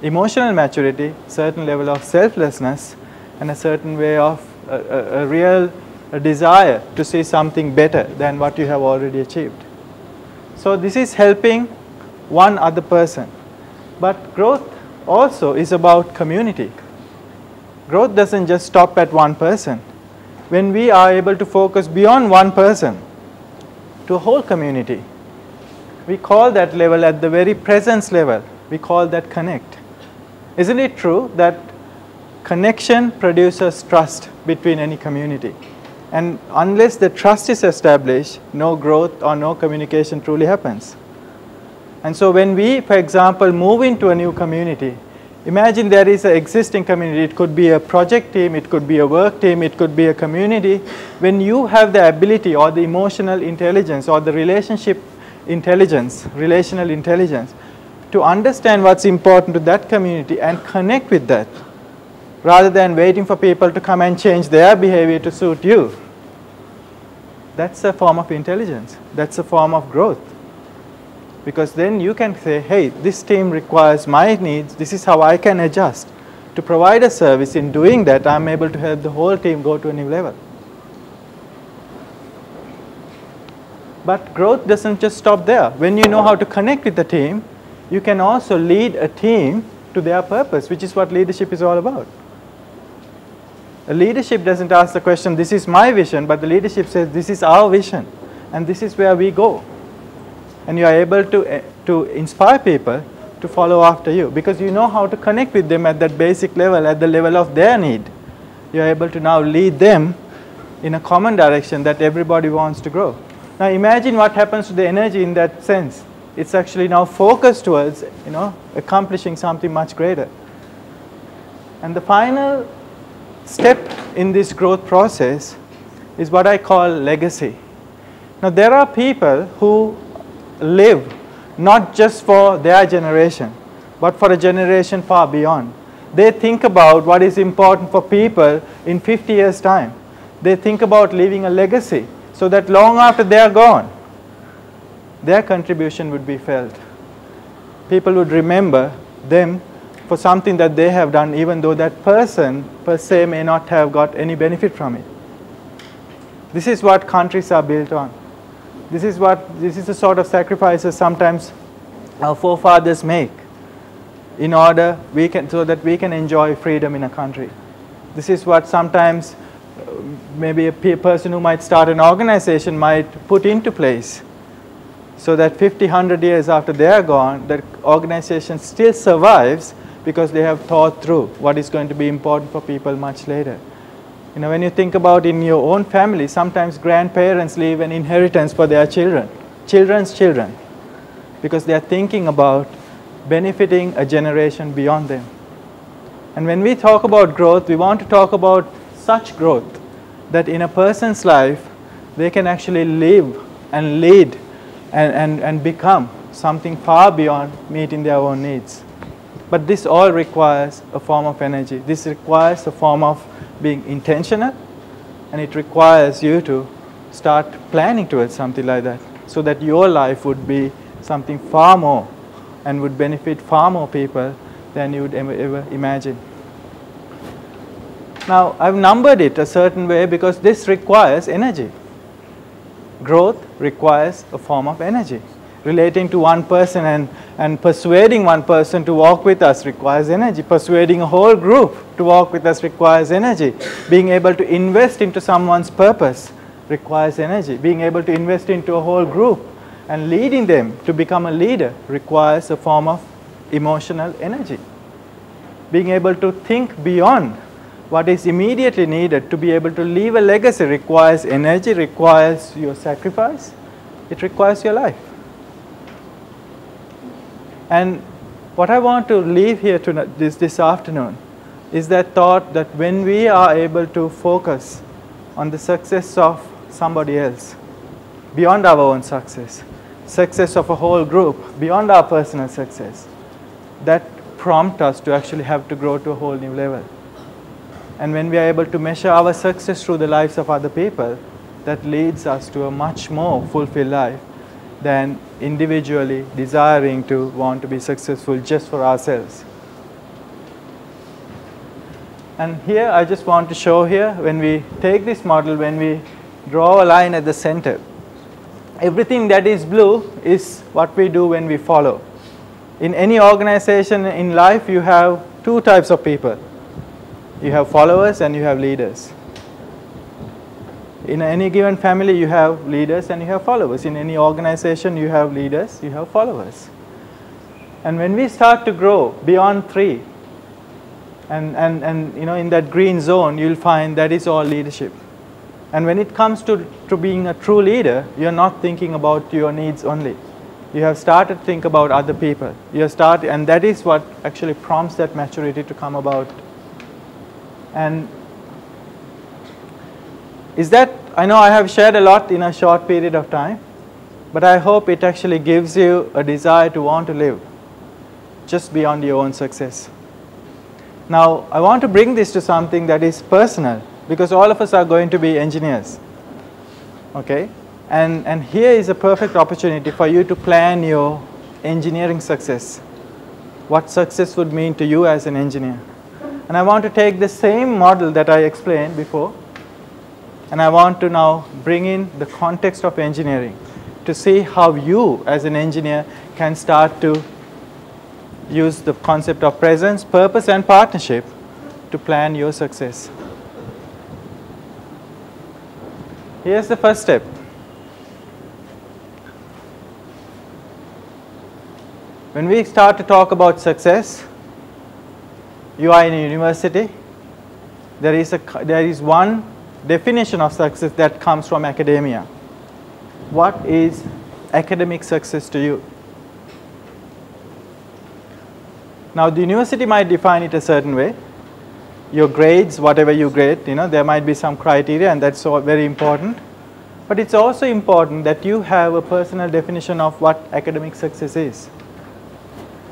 emotional maturity, certain level of selflessness, and a certain way of a real desire to see something better than what you have already achieved. So this is helping one other person. But growth also is about community. Growth doesn't just stop at one person. When we are able to focus beyond one person to a whole community, we call that level, at the very presence level, we call that connect. Isn't it true that Connection produces trust between any community. And unless the trust is established, no growth or no communication truly happens. And so when we, for example, move into a new community, imagine there is an existing community. It could be a project team, it could be a work team, it could be a community. When you have the ability or the emotional intelligence or the relationship intelligence, relational intelligence, to understand what's important to that community and connect with that, rather than waiting for people to come and change their behavior to suit you. That's a form of intelligence. That's a form of growth. Because then you can say, hey, this team requires my needs. This is how I can adjust to provide a service. In doing that, I'm able to help the whole team go to a new level. But growth doesn't just stop there. When you know how to connect with the team, you can also lead a team to their purpose, which is what leadership is all about. A leadership doesn't ask the question, this is my vision, but the leadership says, this is our vision, and this is where we go. And you are able to inspire people to follow after you, because you know how to connect with them at that basic level, at the level of their need. You are able to now lead them in a common direction that everybody wants to grow. Now imagine what happens to the energy in that sense. It's actually now focused towards, accomplishing something much greater. And the final step in this growth process is what I call legacy. Now there are people who live not just for their generation, but for a generation far beyond. They think about what is important for people in 50 years' time. They think about leaving a legacy so that long after they are gone, their contribution would be felt. People would remember them for something that they have done, even though that person per se may not have got any benefit from it. This is what countries are built on. This is the sort of sacrifices sometimes our forefathers make in order so that we can enjoy freedom in a country. This is what sometimes maybe a person who might start an organization might put into place, so that 50, 100 years after they are gone, the organization still survives because they have thought through what is going to be important for people much later. When you think about in your own family, sometimes grandparents leave an inheritance for their children, children's children, because they are thinking about benefiting a generation beyond them. And when we talk about growth, we want to talk about such growth that in a person's life, they can actually live and lead and become something far beyond meeting their own needs. But this all requires a form of energy. This requires a form of being intentional, and it requires you to start planning towards something like that, so that your life would be something far more and would benefit far more people than you would ever imagine. Now, I've numbered it a certain way because this requires energy. Growth requires a form of energy. Relating to one person and persuading one person to walk with us requires energy. Persuading a whole group to walk with us requires energy. Being able to invest into someone's purpose requires energy. Being able to invest into a whole group and leading them to become a leader requires a form of emotional energy. Being able to think beyond what is immediately needed to be able to leave a legacy requires energy, requires your sacrifice, it requires your life. And what I want to leave here this afternoon is that thought that when we are able to focus on the success of somebody else, beyond our own success, success of a whole group, beyond our personal success, that prompts us to actually have to grow to a whole new level. And when we are able to measure our success through the lives of other people, that leads us to a much more fulfilled life than individually desiring to want to be successful just for ourselves. And here I just want to show here, when we take this model, when we draw a line at the center, everything that is blue is what we do when we follow. In any organization in life, you have two types of people. You have followers and you have leaders. In any given family, you have leaders and you have followers. In any organization, you have leaders, you have followers. And when we start to grow beyond 3, And you know, in that green zone, you'll find that is all leadership. And when it comes to being a true leader, you're not thinking about your needs only. You have started to think about other people. And that is what actually prompts that maturity to come about. And is that, I know I have shared a lot in a short period of time, but I hope it actually gives you a desire to want to live just beyond your own success. Now, I want to bring this to something that is personal, because all of us are going to be engineers. Okay? And here is a perfect opportunity for you to plan your engineering success. What success would mean to you as an engineer. And I want to take the same model that I explained before, and I want to now bring in the context of engineering to see how you as an engineer can start to use the concept of presence, purpose, and partnership to plan your success. Here's the first step. When we start to talk about success, you are in a university, there is one definition of success that comes from academia. What is academic success to you? Now, the university might define it a certain way. Your grades, whatever you grade, you know, there might be some criteria, and that's all very important. But it's also important that you have a personal definition of what academic success is.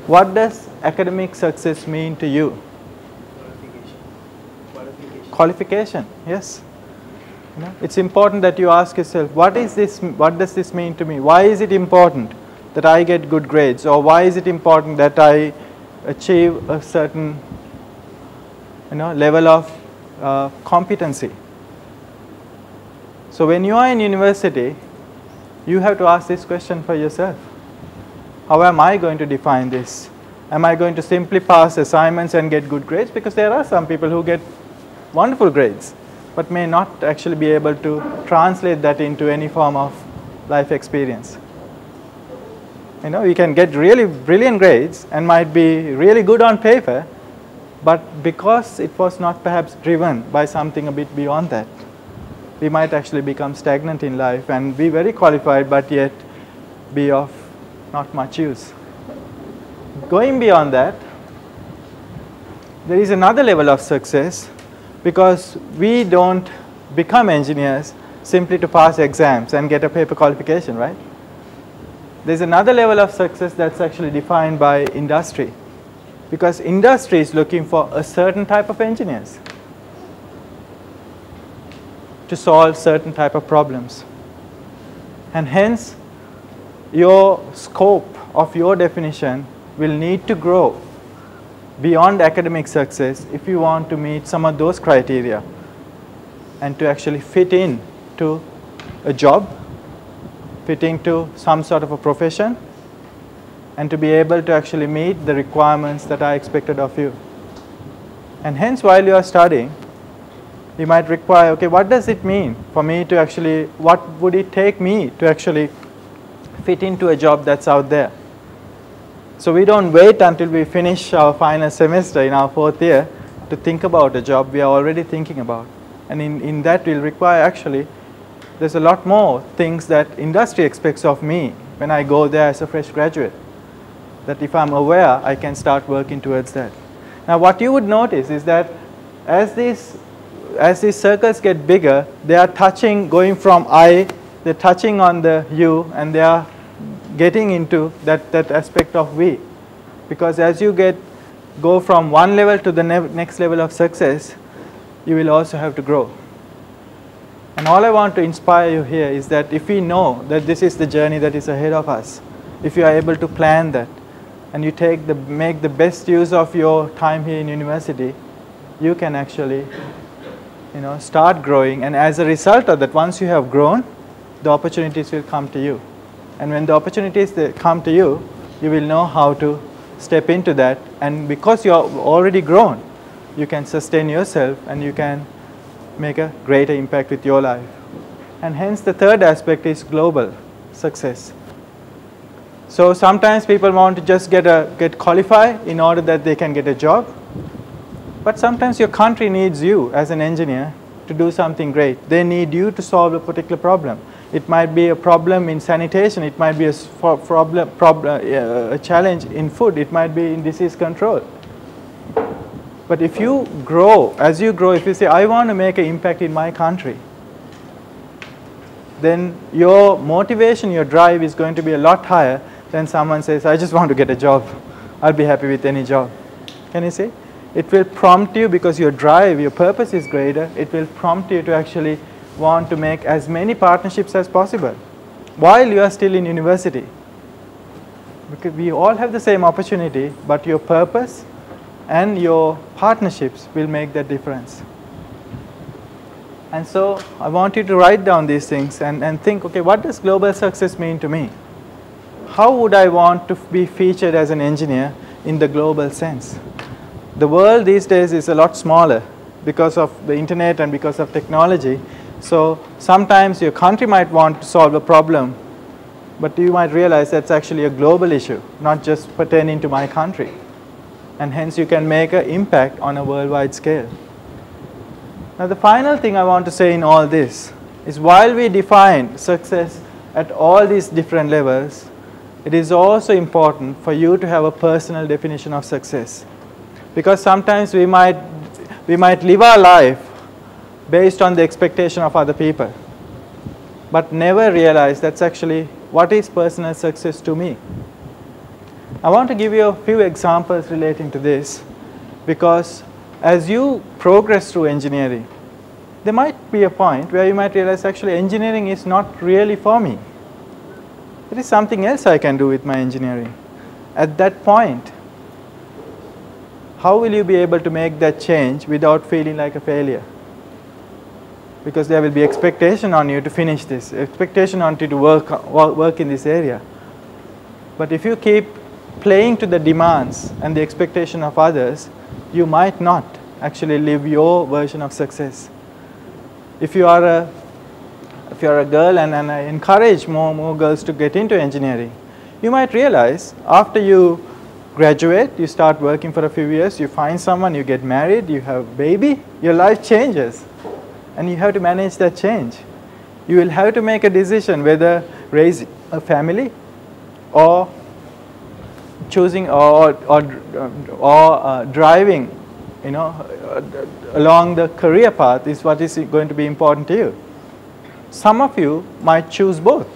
What does academic success mean to you? Qualification, yes. You know, it's important that you ask yourself, what does this mean to me? Why is it important that I get good grades? Or why is it important that I achieve a certain, you know, level of competency? So when you are in university, you have to ask this question for yourself. How am I going to define this? Am I going to simply pass assignments and get good grades? Because there are some people who get wonderful grades, but may not actually be able to translate that into any form of life experience. You know, you can get really brilliant grades and might be really good on paper, but because it was not perhaps driven by something a bit beyond that, we might actually become stagnant in life and be very qualified, but yet be of not much use. Going beyond that, there is another level of success, because we don't become engineers simply to pass exams and get a paper qualification, right? There's another level of success that's actually defined by industry, because industry is looking for a certain type of engineers to solve certain type of problems. And hence, your scope of your definition will need to grow beyond academic success if you want to meet some of those criteria and to actually fit in to a job, fit into some sort of a profession, and to be able to actually meet the requirements that are expected of you. And hence, while you are studying, you might require, okay, what does it mean for me to actually, what would it take me to actually fit into a job that's out there? So we don't wait until we finish our final semester in our 4th year to think about a job we are already thinking about. And in that will require actually, there's a lot more things that industry expects of me when I go there as a fresh graduate. That if I'm aware, I can start working towards that. Now what you would notice is that as these circles get bigger, they are touching, going from I, they're touching on the you, and they are getting into that aspect of we. Because as you go from one level to the next level of success, you will also have to grow. And all I want to inspire you here is that if we know that this is the journey that is ahead of us, if you are able to plan that, and you make the best use of your time here in university, you can actually, you know, start growing. And as a result of that, once you have grown, the opportunities will come to you. And when the opportunities come to you, you will know how to step into that. And because you are already grown, you can sustain yourself and you can make a greater impact with your life. And hence the third aspect is global success. So sometimes people want to just get qualified in order that they can get a job. But sometimes your country needs you as an engineer to do something great. They need you to solve a particular problem. It might be a problem in sanitation. It might be a challenge in food. It might be in disease control. But if you grow, as you grow, if you say, I want to make an impact in my country, then your motivation, your drive is going to be a lot higher than someone says, I just want to get a job. I'll be happy with any job. Can you see? It will prompt you, because your drive, your purpose is greater, it will prompt you to actually want to make as many partnerships as possible while you are still in university. Because we all have the same opportunity, but your purpose and your partnerships will make that difference. And so I want you to write down these things and think, okay, what does global success mean to me? How would I want to be featured as an engineer in the global sense? The world these days is a lot smaller because of the internet and because of technology. So sometimes your country might want to solve a problem, but you might realize that's actually a global issue, not just pertaining to my country. And hence you can make an impact on a worldwide scale. Now the final thing I want to say in all this is, while we define success at all these different levels, it is also important for you to have a personal definition of success. Because sometimes we might live our life based on the expectation of other people, but never realize that's actually what is personal success to me. I want to give you a few examples relating to this, because as you progress through engineering, there might be a point where you might realize actually engineering is not really for me. There is something else I can do with my engineering. At that point, how will you be able to make that change without feeling like a failure? Because there will be expectation on you to finish this, expectation on you to work in this area. But if you keep playing to the demands and the expectation of others, you might not actually live your version of success. If you are a girl, and I encourage more girls to get into engineering, you might realize after you graduate, you start working for a few years, you find someone, you get married, you have a baby, your life changes. And you have to manage that change. You will have to make a decision whether raise a family or choosing or driving, along the career path is what is going to be important to you. Some of you might choose both.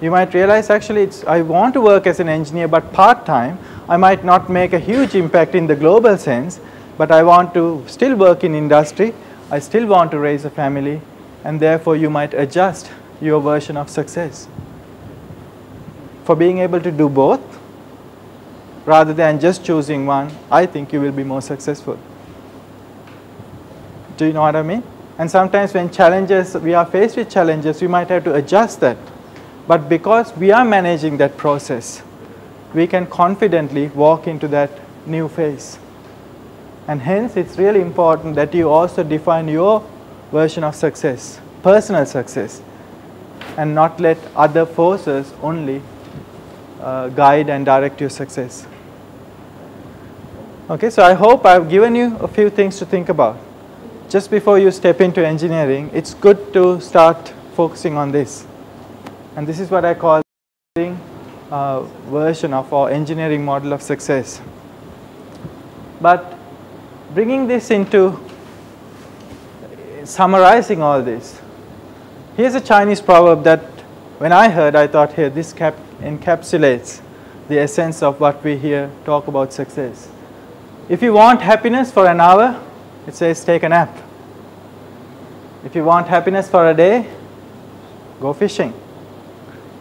You might realize actually I want to work as an engineer, but part-time. I might not make a huge impact in the global sense, but I want to still work in industry. I still want to raise a family, and therefore you might adjust your version of success. For being able to do both, rather than just choosing one, I think you will be more successful. Do you know what I mean? And sometimes when we are faced with challenges, we might have to adjust that. But because we are managing that process, we can confidently walk into that new phase. And hence, it's really important that you also define your version of success, personal success, and not let other forces only guide and direct your success. Okay, so I hope I've given you a few things to think about. Just before you step into engineering, it's good to start focusing on this. And this is what I call the version of our engineering model of success. But bringing this into summarizing all this, here's a Chinese proverb that when I heard, I thought, hey, this encapsulates the essence of what we here talk about success. If you want happiness for an hour, it says take a nap. If you want happiness for a day, go fishing.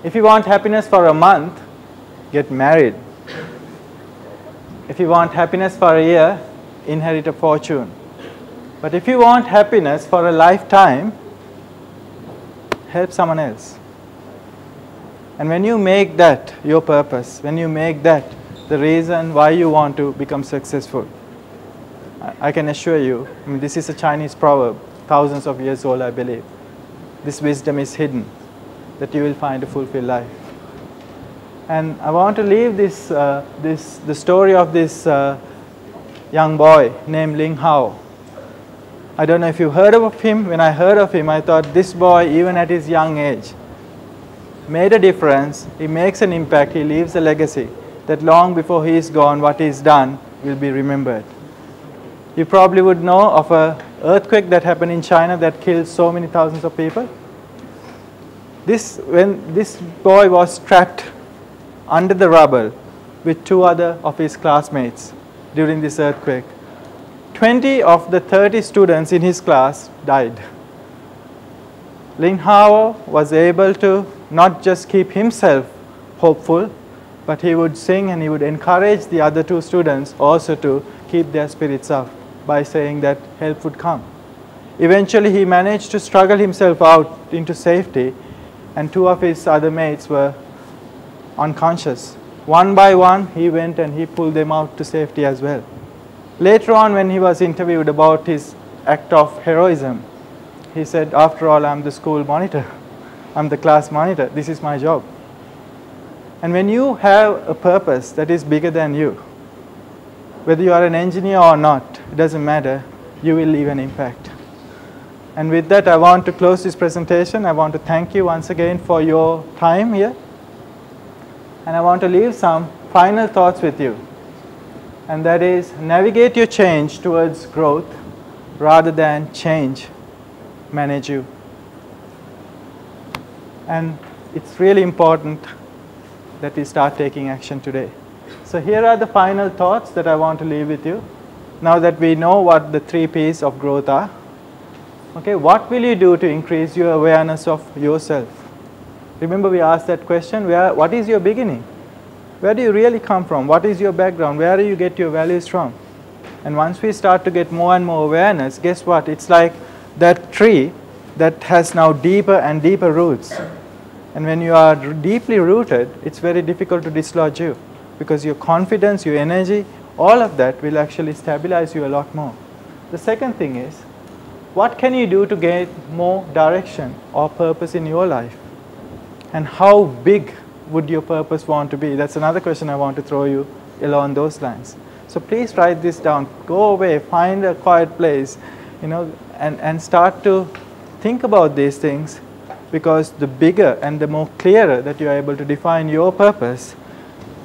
If you want happiness for a month, get married. If you want happiness for a year, inherit a fortune. But if you want happiness for a lifetime, help someone else. And when you make that your purpose, when you make that the reason why you want to become successful, I can assure you, this is a Chinese proverb, thousands of years old, I believe. This wisdom is hidden, that you will find a fulfilled life. And I want to leave this, the story of this young boy named Ling Hao. I don't know if you heard of him. When I heard of him, I thought this boy, even at his young age, made a difference. He makes an impact. He leaves a legacy that long before he is gone, what he's done will be remembered. You probably would know of an earthquake that happened in China that killed so many thousands of people. When this boy was trapped under the rubble with 2 other of his classmates during this earthquake, 20 of the 30 students in his class died. Ling Hao was able to not just keep himself hopeful, but he would sing and he would encourage the other 2 students also to keep their spirits up by saying that help would come. Eventually he managed to struggle himself out into safety, and 2 of his other mates were unconscious. One by one he went and he pulled them out to safety as well. Later on, when he was interviewed about his act of heroism, he said, after all, I'm the school monitor, I'm the class monitor, this is my job. And when you have a purpose that is bigger than you, whether you are an engineer or not, it doesn't matter, you will leave an impact. And with that, I want to close this presentation. I want to thank you once again for your time here. And I want to leave some final thoughts with you. And that is, navigate your change towards growth rather than change manage you. And it's really important that we start taking action today. So here are the final thoughts that I want to leave with you. Now that we know what the 3 P's of growth are, okay, what will you do to increase your awareness of yourself? Remember, we asked that question, what is your beginning? Where do you really come from? What is your background? Where do you get your values from? And once we start to get more and more awareness, guess what? It's like that tree that has now deeper and deeper roots. And when you are deeply rooted, it's very difficult to dislodge you, because your confidence, your energy, all of that will actually stabilize you a lot more. The second thing is, what can you do to get more direction or purpose in your life? And how big would your purpose want to be? That's another question I want to throw you along those lines. So please write this down. Go away, find a quiet place, and start to think about these things, because the bigger and the more clearer that you are able to define your purpose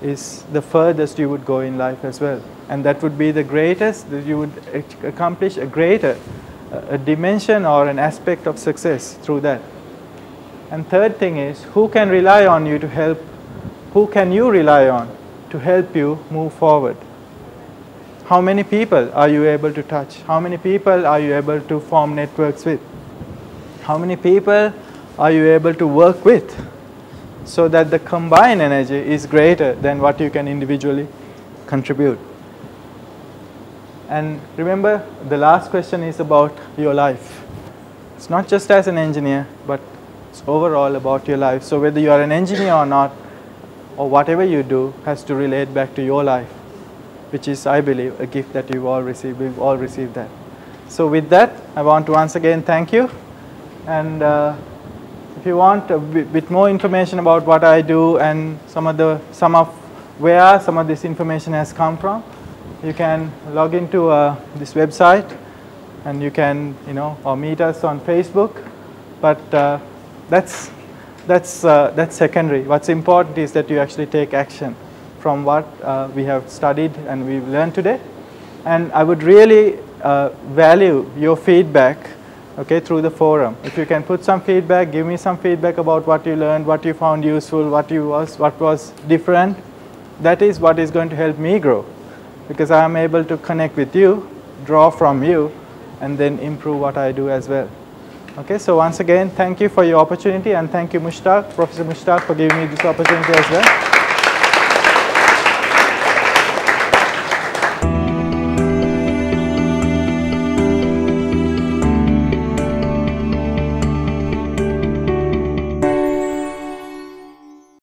is the furthest you would go in life as well. And that would be the greatest, that you would accomplish a greater a dimension or an aspect of success through that. And third thing is, who can rely on you to help, who can you rely on to help you move forward? How many people are you able to touch? How many people are you able to form networks with? How many people are you able to work with, so that the combined energy is greater than what you can individually contribute? And remember, the last question is about your life. It's not just as an engineer, but it's overall about your life. So whether you are an engineer or not, or whatever you do, has to relate back to your life, which is, I believe, a gift that you've all received. We've all received that. So with that, I want to once again thank you. And if you want a bit more information about what I do and some of where some of this information has come from, you can log into this website, and you can, or meet us on Facebook. But that's secondary. What's important is that you actually take action from what we have studied and we've learned today. And I would really value your feedback, okay, through the forum. If you can put some feedback, give me some feedback about what you learned, what you found useful, what was different. That is what is going to help me grow, because I am able to connect with you, draw from you, and then improve what I do as well. Okay, so once again, thank you for your opportunity, and thank you, Professor Mushtaq, for giving me this opportunity as well.